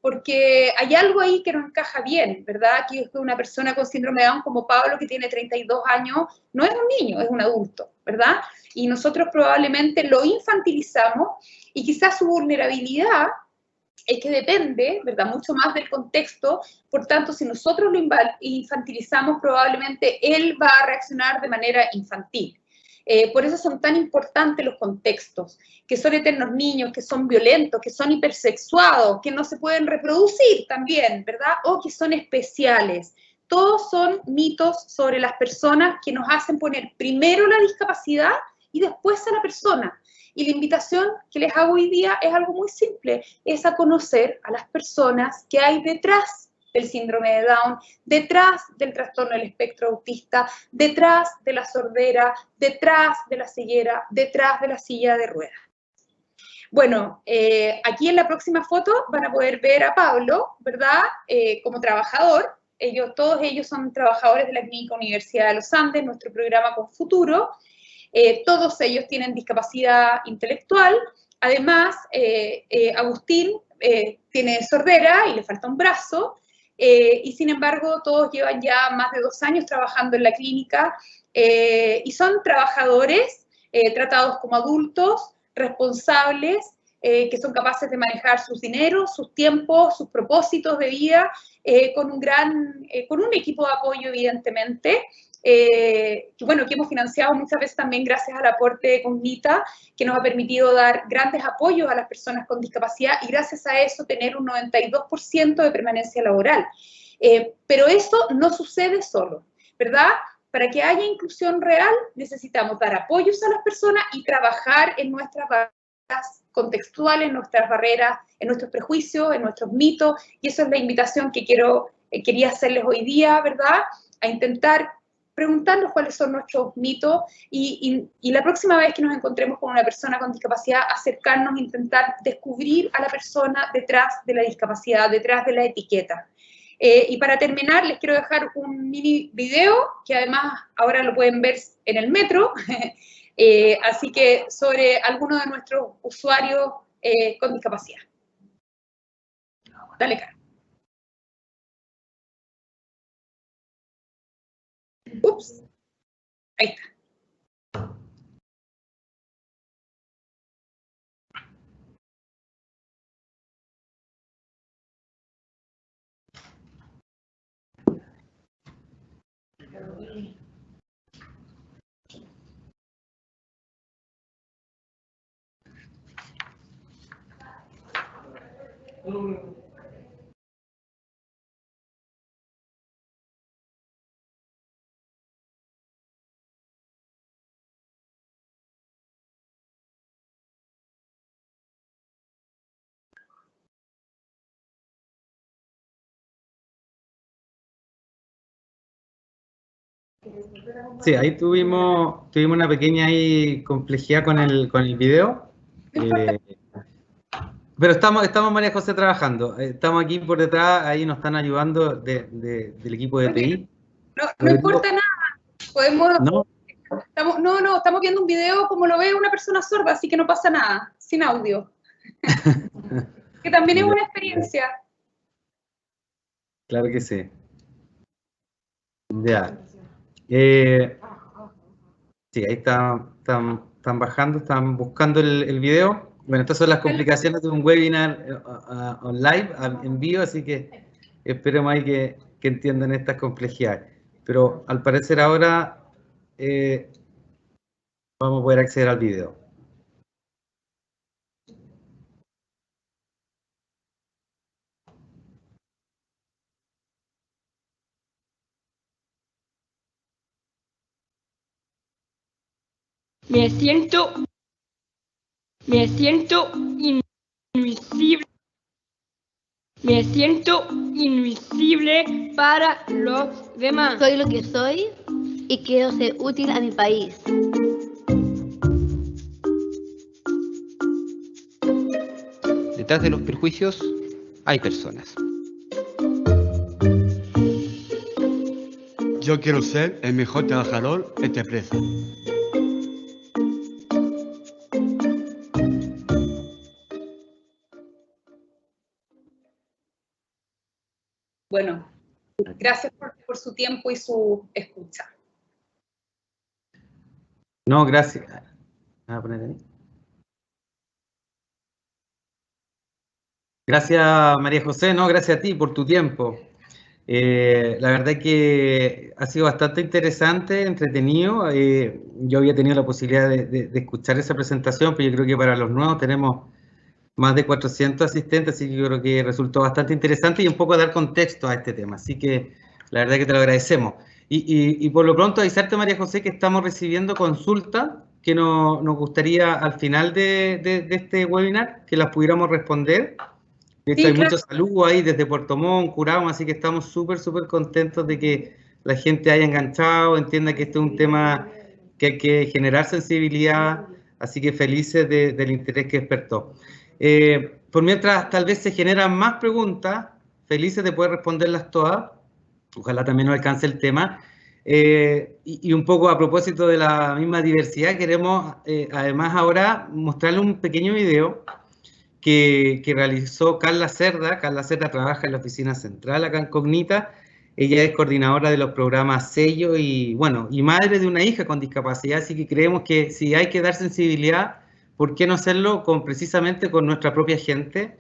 porque hay algo ahí que no encaja bien, ¿verdad? Que una persona con síndrome de Down como Pablo, que tiene 32 años, no es un niño, es un adulto, ¿verdad? Y nosotros probablemente lo infantilizamos y quizás su vulnerabilidad es que depende, ¿verdad?, mucho más del contexto. Por tanto, si nosotros lo infantilizamos, probablemente él va a reaccionar de manera infantil. Por eso son tan importantes los contextos, que son eternos niños, que son violentos, que son hipersexuados, que no se pueden reproducir también, ¿verdad? O que son especiales. Todos son mitos sobre las personas que nos hacen poner primero la discapacidad y después a la persona. Y la invitación que les hago hoy día es algo muy simple, es a conocer a las personas que hay detrás del síndrome de Down, detrás del trastorno del espectro autista, detrás de la sordera, detrás de la ceguera, detrás de la silla de ruedas. Bueno, aquí en la próxima foto van a poder ver a Pablo, ¿verdad?, como trabajador. Todos ellos son trabajadores de la Clínica Universidad de los Andes, nuestro programa Con Futuro. Todos ellos tienen discapacidad intelectual. Además, Agustín tiene sordera y le falta un brazo. Y sin embargo, todos llevan ya más de 2 años trabajando en la clínica y son trabajadores tratados como adultos, responsables, que son capaces de manejar sus dineros, sus tiempos, sus propósitos de vida, con un equipo de apoyo, evidentemente, que hemos financiado muchas veces también gracias al aporte de Cognita, que nos ha permitido dar grandes apoyos a las personas con discapacidad y gracias a eso tener un 92% de permanencia laboral. Pero eso no sucede solo, ¿verdad? Para que haya inclusión real necesitamos dar apoyos a las personas y trabajar en nuestras barreras contextuales, en nuestras barreras, en nuestros prejuicios, en nuestros mitos, y eso es la invitación que quería hacerles hoy día, ¿verdad? A intentar preguntarnos cuáles son nuestros mitos y la próxima vez que nos encontremos con una persona con discapacidad, acercarnos e intentar descubrir a la persona detrás de la discapacidad, detrás de la etiqueta. Y para terminar, les quiero dejar un mini video, que además ahora lo pueden ver en el metro, así que sobre algunos de nuestros usuarios con discapacidad. Dale, Caro. Ups. Ahí está. Sí, ahí tuvimos una pequeña ahí complejidad con el video. Pero estamos María José trabajando. Estamos aquí por detrás, ahí nos están ayudando del equipo de TI. No importa nada. Podemos. ¿No? Estamos viendo un video como lo ve una persona sorda, así que no pasa nada, sin audio. Que también es una experiencia. Claro que sí. Ya. Sí, ahí están bajando, están buscando el video. Bueno, estas son las complicaciones de un webinar online, en vivo, así que esperemos ahí que entiendan estas complejidades. Pero al parecer ahora vamos a poder acceder al video. Me siento invisible. Me siento invisible para los demás. Soy lo que soy y quiero ser útil a mi país. Detrás de los prejuicios hay personas. Yo quiero ser el mejor trabajador de esta empresa. Bueno, gracias por su tiempo y su escucha. No, gracias. Voy a poner ahí. Gracias, María José. No, gracias a ti por tu tiempo. La verdad que ha sido bastante interesante, entretenido. Yo había tenido la posibilidad de escuchar esa presentación, pero yo creo que para los nuevos tenemos más de 400 asistentes, así que yo creo que resultó bastante interesante y un poco dar contexto a este tema. Así que la verdad que te lo agradecemos. Y por lo pronto avisarte, María José, que estamos recibiendo consultas que nos gustaría al final de este webinar que las pudiéramos responder. De hecho, Sí, hay claro. muchos saludos ahí desde Puerto Montt, Curao, así que estamos súper contentos de que la gente haya enganchado, entienda que este es un tema que hay que generar sensibilidad, así que felices del interés que despertó. Por mientras tal vez se generan más preguntas, felices de poder responderlas todas, ojalá también nos alcance el tema. Y un poco a propósito de la misma diversidad, queremos además ahora mostrarle un pequeño video que realizó Carla Cerda. Carla Cerda trabaja en la oficina central acá en Cognita. Ella es coordinadora de los programas Sello y, bueno, y madre de una hija con discapacidad, así que creemos que si hay que dar sensibilidad, ¿por qué no hacerlo precisamente con nuestra propia gente,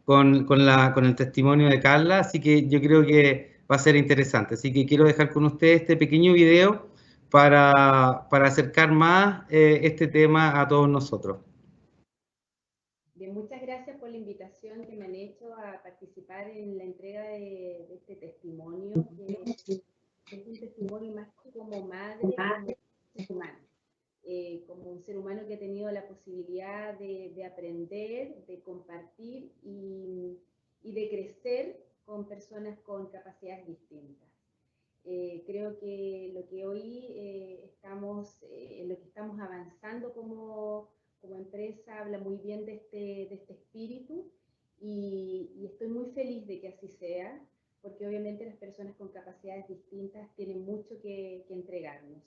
con el testimonio de Carla? Así que yo creo que va a ser interesante. Así que quiero dejar con ustedes este pequeño video para acercar más este tema a todos nosotros. Bien, muchas gracias por la invitación que me han hecho a participar en la entrega de este testimonio, que es un testimonio más que como madre, como ser humano, como un ser humano que ha tenido la posibilidad de aprender, de compartir y de crecer con personas con capacidades distintas. Creo que lo que hoy en lo que estamos avanzando como empresa habla muy bien de este espíritu y estoy muy feliz de que así sea, porque obviamente las personas con capacidades distintas tienen mucho que entregarnos.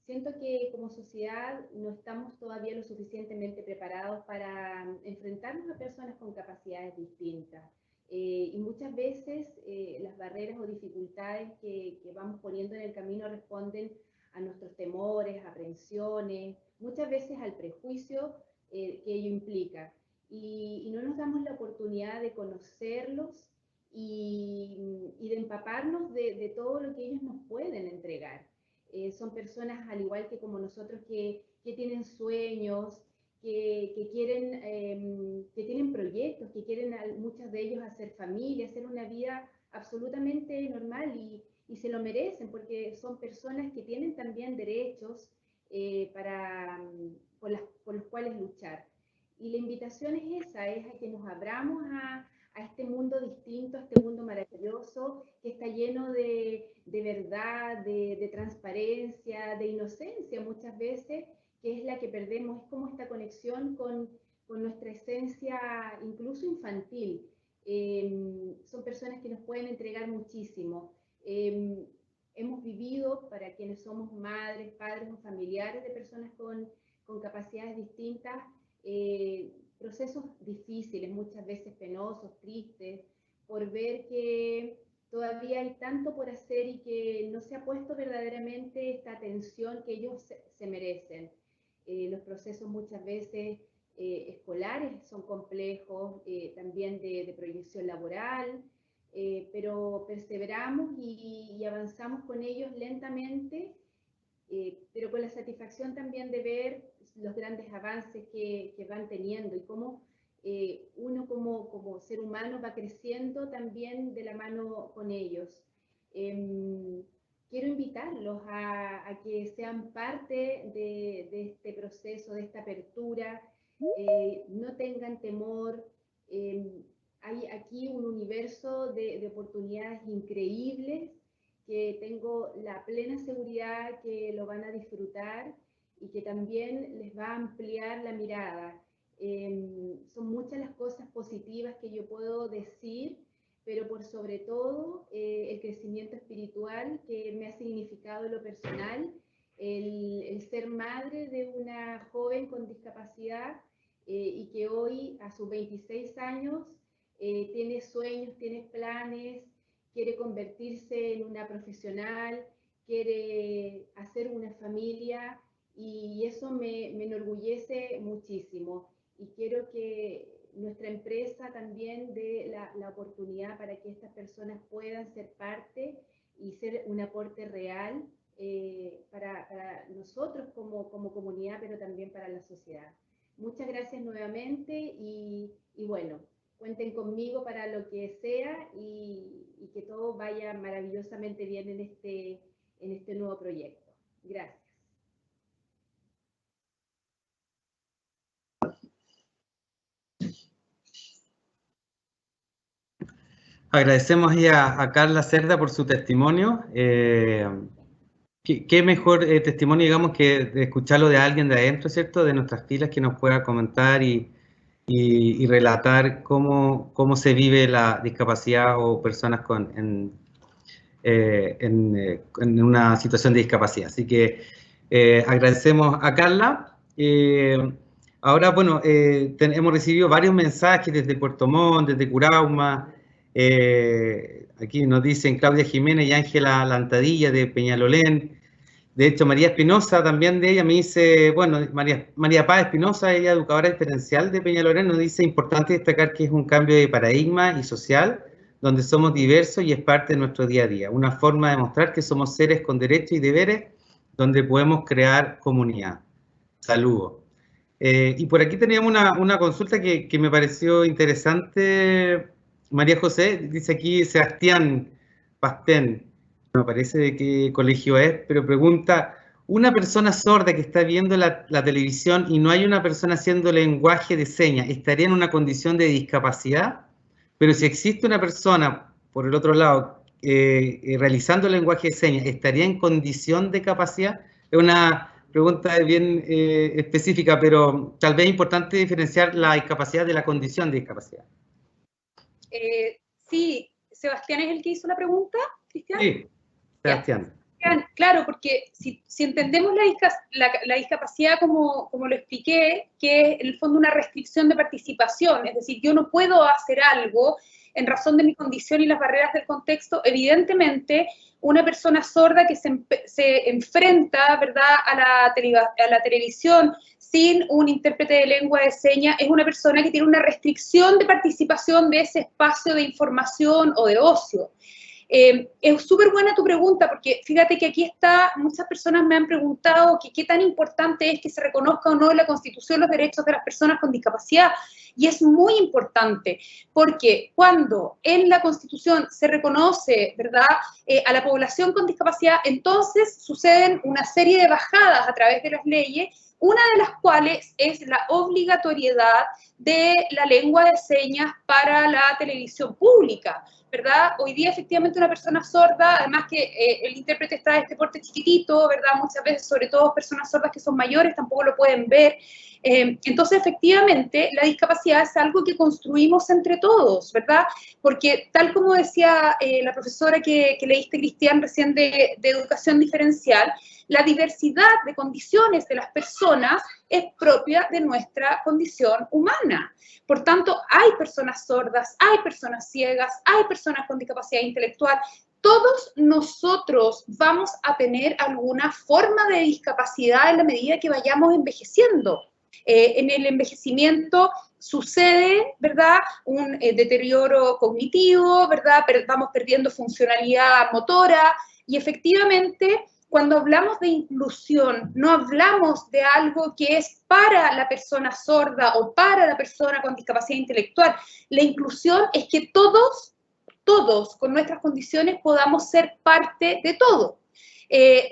siento que como sociedad no estamos todavía lo suficientemente preparados para enfrentarnos a personas con capacidades distintas. Y muchas veces las barreras o dificultades que vamos poniendo en el camino responden a nuestros temores, aprensiones, muchas veces al prejuicio que ello implica. Y no nos damos la oportunidad de conocerlos y de empaparnos de todo lo que ellos nos pueden entregar. Son personas, al igual que como nosotros, que tienen sueños, que tienen proyectos, que quieren muchos de ellos hacer familia, hacer una vida absolutamente normal y se lo merecen porque son personas que tienen también derechos por los cuales luchar. Y la invitación es esa, es a que nos abramos a este mundo distinto, a este mundo maravilloso que está lleno de verdad, de transparencia, de inocencia muchas veces, que es la que perdemos, es como esta conexión con nuestra esencia incluso infantil. Son personas que nos pueden entregar muchísimo. Hemos vivido, para quienes somos madres, padres o familiares de personas con capacidades distintas, procesos difíciles, muchas veces penosos, tristes, por ver que todavía hay tanto por hacer y que no se ha puesto verdaderamente esta atención que ellos se merecen. Los procesos muchas veces escolares son complejos, también de proyección laboral, pero perseveramos y avanzamos con ellos lentamente, pero con la satisfacción también de ver los grandes avances que van teniendo y cómo uno como ser humano va creciendo también de la mano con ellos. Quiero invitarlos a que sean parte de este proceso, de esta apertura, no tengan temor. Hay aquí un universo de oportunidades increíbles que tengo la plena seguridad que lo van a disfrutar y que también les va a ampliar la mirada. Son muchas las cosas positivas que yo puedo decir, pero por sobre todo el crecimiento espiritual que me ha significado en lo personal, el ser madre de una joven con discapacidad y que hoy a sus 26 años tiene sueños, tiene planes, quiere convertirse en una profesional, quiere hacer una familia y eso me enorgullece muchísimo. Y quiero que nuestra empresa también dé la oportunidad para que estas personas puedan ser parte y ser un aporte real para nosotros como comunidad, pero también para la sociedad. Muchas gracias nuevamente y bueno, cuenten conmigo para lo que sea y que todo vaya maravillosamente bien en este nuevo proyecto. Gracias. Agradecemos ahí a Carla Cerda por su testimonio. ¿Qué mejor testimonio, digamos, que de escucharlo de alguien de adentro, ¿cierto? De nuestras filas, que nos pueda comentar y relatar cómo se vive la discapacidad o personas en una situación de discapacidad. Así que agradecemos a Carla. Ahora, bueno, hemos recibido varios mensajes desde Puerto Montt, desde Curauma. Aquí nos dicen Claudia Jiménez y Ángela Lantadilla de Peñalolén. De hecho, María Espinosa, también de ella, me dice, bueno, María Paz Espinosa, ella educadora diferencial de Peñalolén, nos dice, importante destacar que es un cambio de paradigma y social, donde somos diversos y es parte de nuestro día a día. Una forma de mostrar que somos seres con derechos y deberes, donde podemos crear comunidad. Saludos. Y por aquí teníamos una consulta que me pareció interesante. María José, dice aquí Sebastián Pastén, no me parece de qué colegio es, pero pregunta, una persona sorda que está viendo la televisión y no hay una persona haciendo lenguaje de señas, ¿estaría en una condición de discapacidad? Pero si existe una persona, por el otro lado, realizando el lenguaje de señas, ¿estaría en condición de capacidad? Es una pregunta bien específica, pero tal vez es importante diferenciar la discapacidad de la condición de discapacidad. Sí, Sebastián es el que hizo la pregunta, Cristian. Sí, Sebastián. Claro, porque si entendemos la discapacidad como lo expliqué, que es en el fondo una restricción de participación, es decir, yo no puedo hacer algo en razón de mi condición y las barreras del contexto, evidentemente una persona sorda que se enfrenta, ¿verdad?, a la televisión sin un intérprete de lengua de señas, es una persona que tiene una restricción de participación de ese espacio de información o de ocio. Es súper buena tu pregunta, porque fíjate que aquí está, muchas personas me han preguntado que qué tan importante es que se reconozca o no en la Constitución los derechos de las personas con discapacidad, y es muy importante, porque cuando en la Constitución se reconoce, ¿verdad?, a la población con discapacidad, entonces suceden una serie de bajadas a través de las leyes, una de las cuales es la obligatoriedad de la lengua de señas para la televisión pública, ¿verdad? Hoy día efectivamente una persona sorda, además que el intérprete está de este porte chiquitito, ¿verdad? Muchas veces, sobre todo personas sordas que son mayores, tampoco lo pueden ver. Entonces, efectivamente, la discapacidad es algo que construimos entre todos, ¿verdad? Porque tal como decía la profesora que leíste, Cristian, recién de educación diferencial, la diversidad de condiciones de las personas es propia de nuestra condición humana. Por tanto, hay personas sordas, hay personas ciegas, hay personas con discapacidad intelectual. Todos nosotros vamos a tener alguna forma de discapacidad en la medida que vayamos envejeciendo. En el envejecimiento sucede, ¿verdad?, un deterioro cognitivo, ¿verdad?, vamos perdiendo funcionalidad motora y efectivamente cuando hablamos de inclusión, no hablamos de algo que es para la persona sorda o para la persona con discapacidad intelectual. La inclusión es que todos con nuestras condiciones podamos ser parte de todo.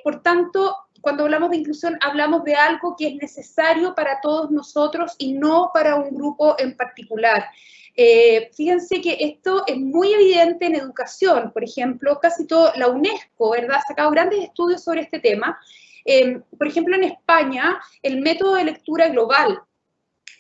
Por tanto, cuando hablamos de inclusión, hablamos de algo que es necesario para todos nosotros y no para un grupo en particular. Fíjense que esto es muy evidente en educación, por ejemplo, casi todo, la UNESCO, ¿verdad?, ha sacado grandes estudios sobre este tema. Por ejemplo, en España, el método de lectura global,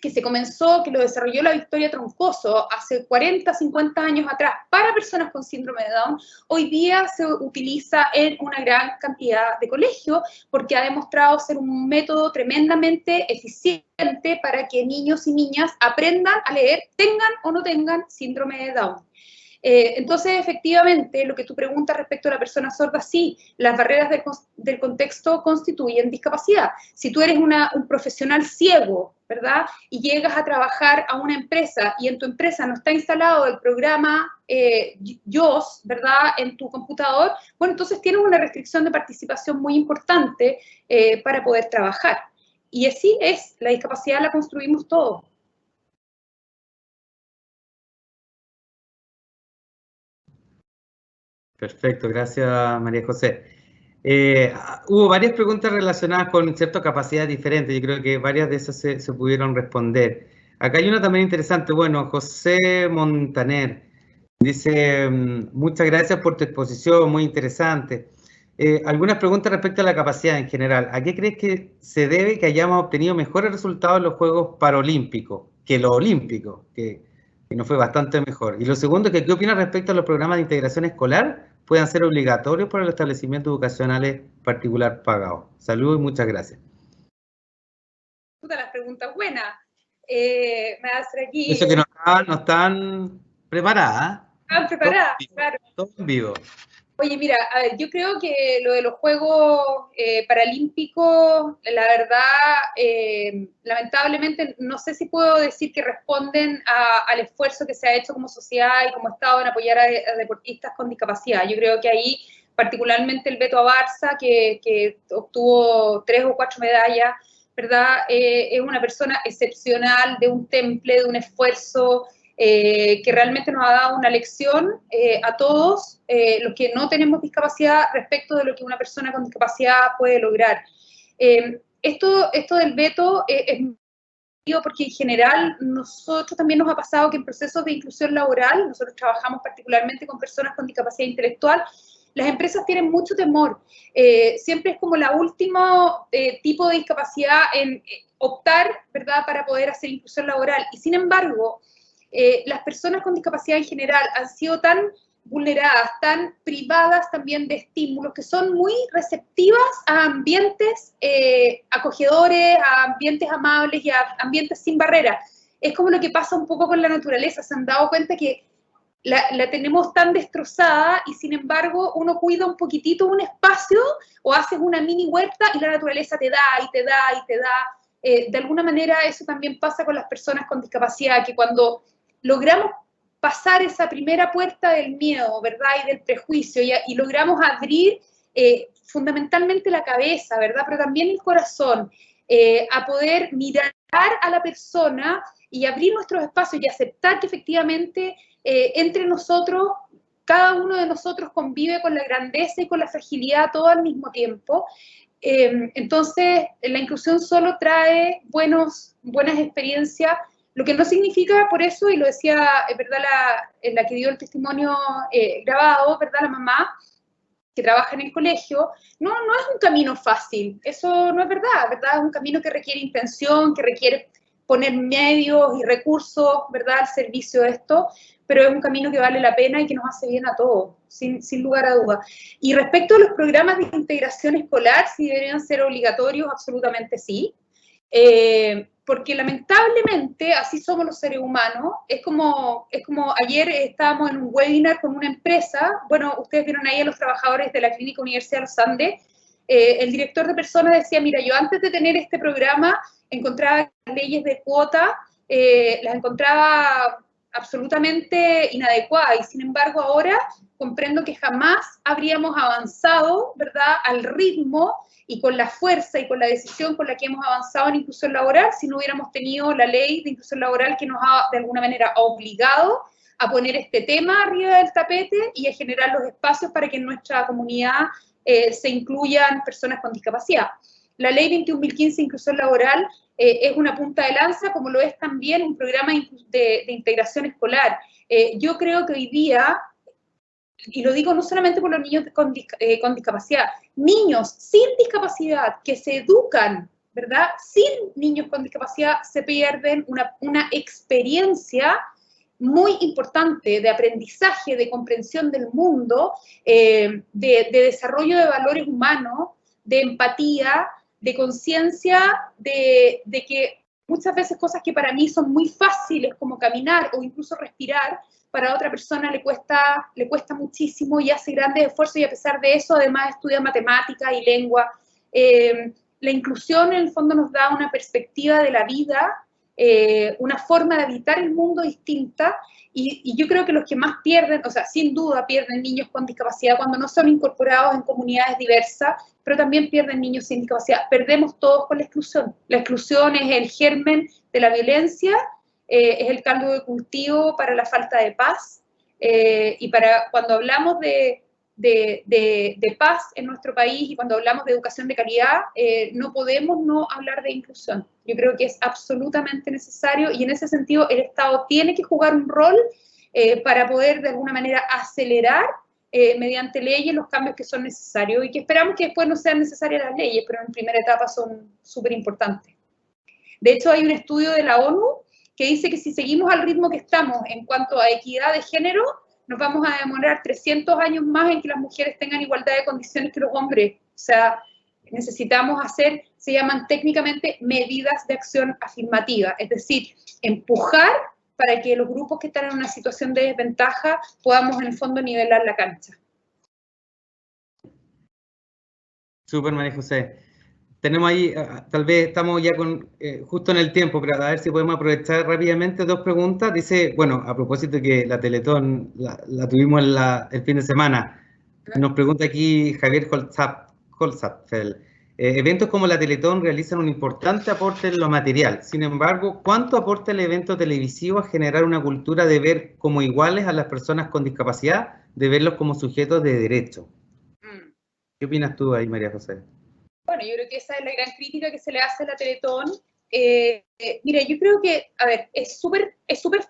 que lo desarrolló la Victoria Troncoso hace 40, 50 años atrás para personas con síndrome de Down, hoy día se utiliza en una gran cantidad de colegios porque ha demostrado ser un método tremendamente eficiente para que niños y niñas aprendan a leer, tengan o no tengan síndrome de Down. Entonces, efectivamente, lo que tú preguntas respecto a la persona sorda, sí, las barreras del contexto constituyen discapacidad. Si tú eres un profesional ciego, ¿verdad?, y llegas a trabajar a una empresa y en tu empresa no está instalado el programa JAWS, ¿verdad?, en tu computador, bueno, entonces tienes una restricción de participación muy importante para poder trabajar. Y así es, la discapacidad la construimos todos. Perfecto, gracias María José. Hubo varias preguntas relacionadas con ciertas capacidades diferentes, yo creo que varias de esas se pudieron responder. Acá hay una también interesante, bueno, José Montaner dice, muchas gracias por tu exposición, muy interesante. Algunas preguntas respecto a la capacidad en general. ¿A qué crees que se debe que hayamos obtenido mejores resultados en los Juegos Paralímpicos que los Olímpicos, que nos fue bastante mejor? Y lo segundo, ¿qué opinas respecto a los programas de integración escolar puedan ser obligatorios para los establecimientos educacionales particular pagados? Saludos y muchas gracias. Todas las preguntas buenas. Me va a hacer aquí. Eso que no están preparadas. Están preparadas, claro. Todo en vivo. Oye, mira, a ver, yo creo que lo de los Juegos Paralímpicos, la verdad, lamentablemente, no sé si puedo decir que responden al esfuerzo que se ha hecho como sociedad y como Estado en apoyar a deportistas con discapacidad. Yo creo que ahí, particularmente el Beto Abarza, que obtuvo 3 o 4 medallas, ¿verdad? Es una persona excepcional, de un temple, de un esfuerzo, que realmente nos ha dado una lección a todos los que no tenemos discapacidad respecto de lo que una persona con discapacidad puede lograr. Esto del veto es porque en general nosotros también nos ha pasado que en procesos de inclusión laboral, nosotros trabajamos particularmente con personas con discapacidad intelectual, las empresas tienen mucho temor. Siempre es como la último tipo de discapacidad en optar, ¿verdad?, para poder hacer inclusión laboral. Y sin embargo, las personas con discapacidad en general han sido tan vulneradas, tan privadas también de estímulos, que son muy receptivas a ambientes acogedores, a ambientes amables y a ambientes sin barrera. Es como lo que pasa un poco con la naturaleza. Se han dado cuenta que la tenemos tan destrozada y sin embargo uno cuida un poquitito un espacio o haces una mini huerta y la naturaleza te da y te da y te da. De alguna manera eso también pasa con las personas con discapacidad, que cuando logramos pasar esa primera puerta del miedo, ¿verdad? Y del prejuicio y logramos abrir fundamentalmente la cabeza, ¿verdad? Pero también el corazón, a poder mirar a la persona y abrir nuestros espacios y aceptar que efectivamente entre nosotros, cada uno de nosotros convive con la grandeza y con la fragilidad todo al mismo tiempo. Entonces, la inclusión solo trae buenas experiencias, lo que no significa por eso, y lo decía, ¿verdad? La que dio el testimonio grabado, ¿verdad? La mamá que trabaja en el colegio, no es un camino fácil, eso no es verdad, ¿verdad? Es un camino que requiere intención, que requiere poner medios y recursos, ¿verdad?, al servicio de esto, pero es un camino que vale la pena y que nos hace bien a todos, sin lugar a dudas. Y respecto a los programas de integración escolar, si deberían ser obligatorios, absolutamente sí, porque lamentablemente así somos los seres humanos. Es como ayer estábamos en un webinar con una empresa, bueno, ustedes vieron ahí a los trabajadores de la Clínica Universidad de los Andes, el director de personas decía, mira, yo antes de tener este programa encontraba leyes de cuota, las encontraba absolutamente inadecuadas, y sin embargo ahora comprendo que jamás habríamos avanzado, ¿verdad?, al ritmo y con la fuerza y con la decisión con la que hemos avanzado en inclusión laboral si no hubiéramos tenido la ley de inclusión laboral que nos ha de alguna manera obligado a poner este tema arriba del tapete y a generar los espacios para que en nuestra comunidad se incluyan personas con discapacidad. La ley 21.015 de inclusión laboral es una punta de lanza, como lo es también un programa de integración escolar. Yo creo que hoy día, y lo digo no solamente por los niños con discapacidad, niños sin discapacidad que se educan, ¿verdad? Sin niños con discapacidad se pierden una experiencia muy importante de aprendizaje, de comprensión del mundo, de desarrollo de valores humanos, de empatía, de conciencia, de que muchas veces cosas que para mí son muy fáciles, como caminar o incluso respirar, para otra persona le cuesta muchísimo y hace grandes esfuerzos, y a pesar de eso además estudia matemática y lengua. La inclusión en el fondo nos da una perspectiva de la vida, una forma de habitar el mundo distinta, y yo creo que los que más pierden, o sea, sin duda pierden niños con discapacidad cuando no son incorporados en comunidades diversas, pero también pierden niños sin discapacidad. Perdemos todos con la exclusión. La exclusión es el germen de la violencia, es el caldo de cultivo para la falta de paz, y para cuando hablamos de paz en nuestro país y cuando hablamos de educación de calidad, no podemos no hablar de inclusión. Yo creo que es absolutamente necesario, y en ese sentido el Estado tiene que jugar un rol para poder de alguna manera acelerar mediante leyes los cambios que son necesarios, y que esperamos que después no sean necesarias las leyes, pero en primera etapa son súper importantes. De hecho, hay un estudio de la ONU que dice que si seguimos al ritmo que estamos en cuanto a equidad de género, nos vamos a demorar 300 años más en que las mujeres tengan igualdad de condiciones que los hombres. O sea, necesitamos hacer, se llaman técnicamente medidas de acción afirmativa, es decir, empujar para que los grupos que están en una situación de desventaja podamos en el fondo nivelar la cancha. Súper, María José. Tenemos ahí, tal vez estamos ya justo en el tiempo, pero a ver si podemos aprovechar rápidamente dos preguntas. Dice, bueno, a propósito que la Teletón la tuvimos el fin de semana, nos pregunta aquí Javier Holzapfel. Eventos como la Teletón realizan un importante aporte en lo material. Sin embargo, ¿cuánto aporta el evento televisivo a generar una cultura de ver como iguales a las personas con discapacidad, de verlos como sujetos de derecho? ¿Qué opinas tú ahí, María José? Bueno, yo creo que esa es la gran crítica que se le hace a la Teletón. Mira, yo creo que, a ver, es súper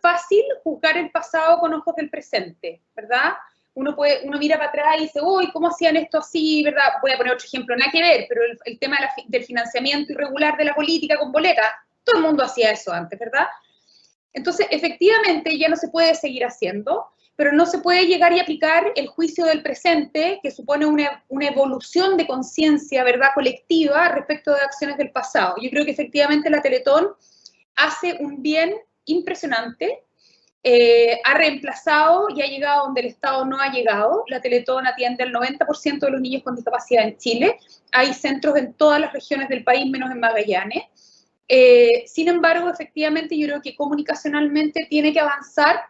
fácil juzgar el pasado con ojos del presente, ¿verdad? Uno mira para atrás y dice, uy, ¿cómo hacían esto así, verdad? Voy a poner otro ejemplo, nada que ver, pero el tema del financiamiento irregular de la política con boleta, todo el mundo hacía eso antes, ¿verdad? Entonces, efectivamente, ya no se puede seguir haciendo, pero no se puede llegar y aplicar el juicio del presente, que supone una evolución de conciencia, ¿verdad?, colectiva respecto de acciones del pasado. Yo creo que efectivamente la Teletón hace un bien impresionante, ha reemplazado y ha llegado donde el Estado no ha llegado. La Teletón atiende al 90% de los niños con discapacidad en Chile. Hay centros en todas las regiones del país, menos en Magallanes. Sin embargo, efectivamente, yo creo que comunicacionalmente tiene que avanzar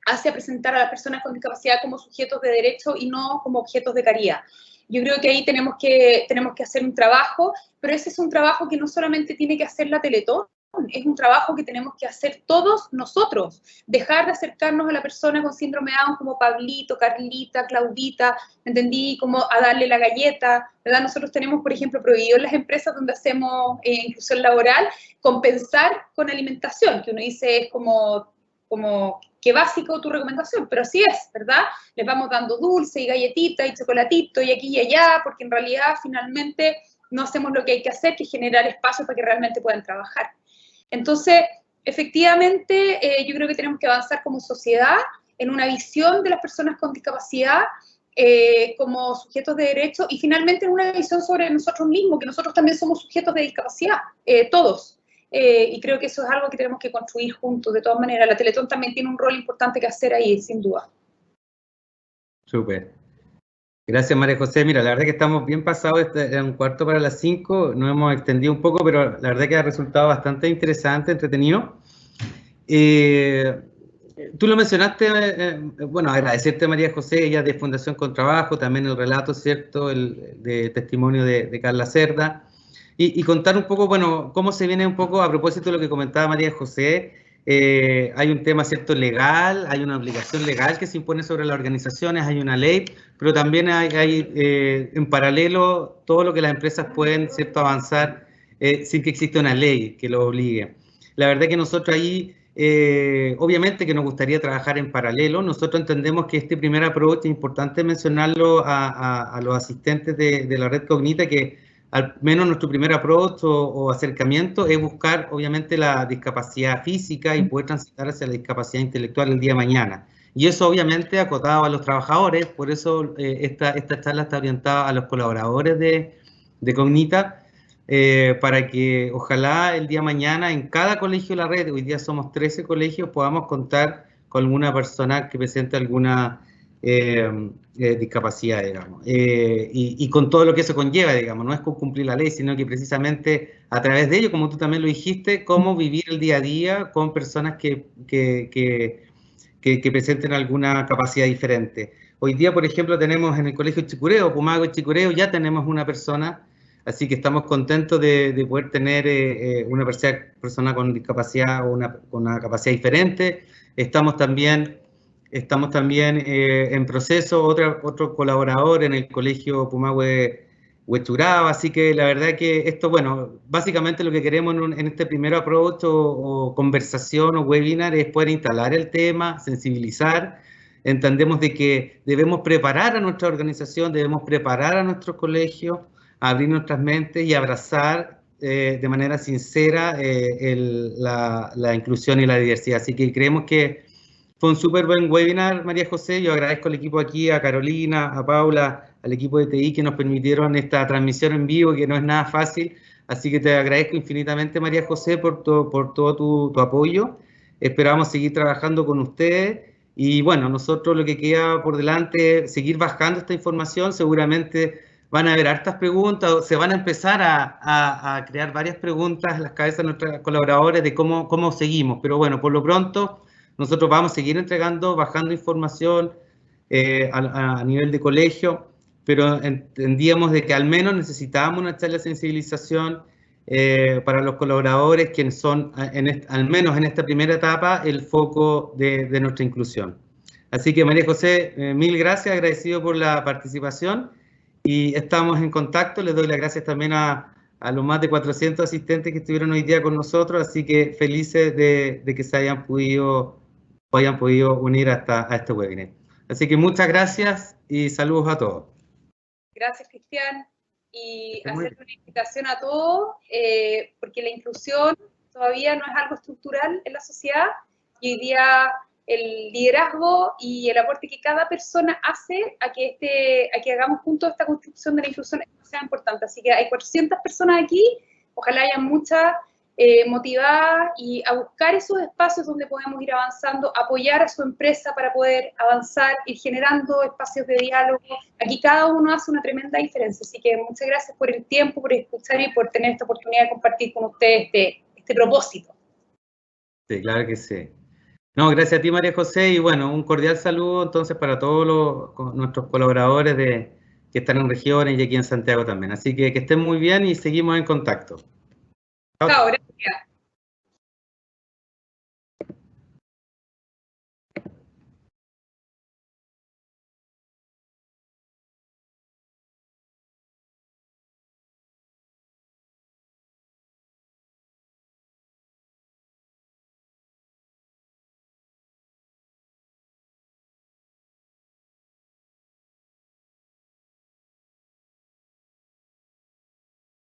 hacia presentar a las personas con discapacidad como sujetos de derecho y no como objetos de caridad. Yo creo que ahí tenemos que hacer un trabajo, pero ese es un trabajo que no solamente tiene que hacer la Teletón, es un trabajo que tenemos que hacer todos nosotros, dejar de acercarnos a la persona con síndrome Down como Pablito, Carlita, Claudita, ¿me entendí? Como a darle la galleta, ¿verdad? Nosotros tenemos, por ejemplo, prohibido en las empresas donde hacemos inclusión laboral, compensar con alimentación, que uno dice es como qué básico tu recomendación, pero así es, ¿verdad? Les vamos dando dulce y galletita y chocolatito y aquí y allá, porque en realidad finalmente no hacemos lo que hay que hacer, que es generar espacio para que realmente puedan trabajar. Entonces, efectivamente, yo creo que tenemos que avanzar como sociedad en una visión de las personas con discapacidad como sujetos de derecho y finalmente en una visión sobre nosotros mismos, que nosotros también somos sujetos de discapacidad, todos. Y creo que eso es algo que tenemos que construir juntos. De todas maneras, la Teletón también tiene un rol importante que hacer ahí, sin duda. Súper. Gracias, María José. Mira, la verdad que estamos bien pasados, era 4:45, nos hemos extendido un poco, pero la verdad que ha resultado bastante interesante, entretenido. Tú lo mencionaste, bueno, agradecerte a María José, ella de Fundación con Trabajo, también el relato, ¿cierto?, el de testimonio de Carla Cerda, y contar un poco, bueno, cómo se viene un poco, a propósito de lo que comentaba María José, hay un tema, ¿cierto?, legal, hay una obligación legal que se impone sobre las organizaciones, hay una ley, pero también hay en paralelo todo lo que las empresas pueden, ¿cierto?, avanzar sin que exista una ley que lo obligue. La verdad que nosotros ahí, obviamente que nos gustaría trabajar en paralelo. Nosotros entendemos que este primer approach, es importante mencionarlo a los asistentes de la red Cognita, que al menos nuestro primer approach o acercamiento es buscar obviamente la discapacidad física y poder transitar hacia la discapacidad intelectual el día de mañana. Y eso obviamente acotado a los trabajadores, por eso esta charla está orientada a los colaboradores de Cognita, para que ojalá el día de mañana en cada colegio de la red, hoy día somos 13 colegios, podamos contar con alguna persona que presente alguna discapacidad, digamos, y con todo lo que eso conlleva, digamos, no es con cumplir la ley, sino que precisamente a través de ello, como tú también lo dijiste, cómo vivir el día a día con personas que presenten alguna capacidad diferente. Hoy día, por ejemplo, tenemos en el Colegio Chicureo, Pumago y Chicureo, ya tenemos una persona, así que estamos contentos de poder tener una persona con discapacidad o con una capacidad diferente. Estamos también en proceso, otro colaborador en el Colegio Pumahue Huechuraba, así que la verdad que esto, bueno, básicamente lo que queremos en este primer approach o conversación o webinar es poder instalar el tema, sensibilizar. Entendemos de que debemos preparar a nuestra organización, debemos preparar a nuestros colegios, abrir nuestras mentes y abrazar de manera sincera la inclusión y la diversidad. Así que creemos que fue un súper buen webinar, María José. Yo agradezco al equipo aquí, a Carolina, a Paula, al equipo de TI que nos permitieron esta transmisión en vivo, que no es nada fácil. Así que te agradezco infinitamente, María José, por todo tu apoyo. Esperamos seguir trabajando con ustedes. Y bueno, nosotros lo que queda por delante es seguir bajando esta información. Seguramente van a haber hartas preguntas, se van a empezar a crear varias preguntas en las cabezas de nuestros colaboradores de cómo seguimos. Pero bueno, por lo pronto, nosotros vamos a seguir entregando, bajando información a nivel de colegio, pero entendíamos de que al menos necesitábamos una charla de sensibilización para los colaboradores, quienes son, al menos en esta primera etapa, el foco de nuestra inclusión. Así que, María José, mil gracias, agradecido por la participación y estamos en contacto. Les doy las gracias también a los más de 400 asistentes que estuvieron hoy día con nosotros, así que felices de que se hayan podido unir a este webinar. Así que muchas gracias y saludos a todos. Gracias, Cristian. Y hacer una invitación a todos, porque la inclusión todavía no es algo estructural en la sociedad y hoy día el liderazgo y el aporte que cada persona hace a que hagamos juntos esta construcción de la inclusión sea importante. Así que hay 400 personas aquí, ojalá haya muchas motivadas y a buscar esos espacios donde podemos ir avanzando, apoyar a su empresa para poder avanzar, ir generando espacios de diálogo. Aquí cada uno hace una tremenda diferencia, así que muchas gracias por el tiempo, por escuchar y por tener esta oportunidad de compartir con ustedes este propósito. Sí, claro que sí. No, gracias a ti, María José, y bueno, un cordial saludo entonces para todos nuestros colaboradores que están en regiones y aquí en Santiago también. Así que estén muy bien y seguimos en contacto. Chao, gracias.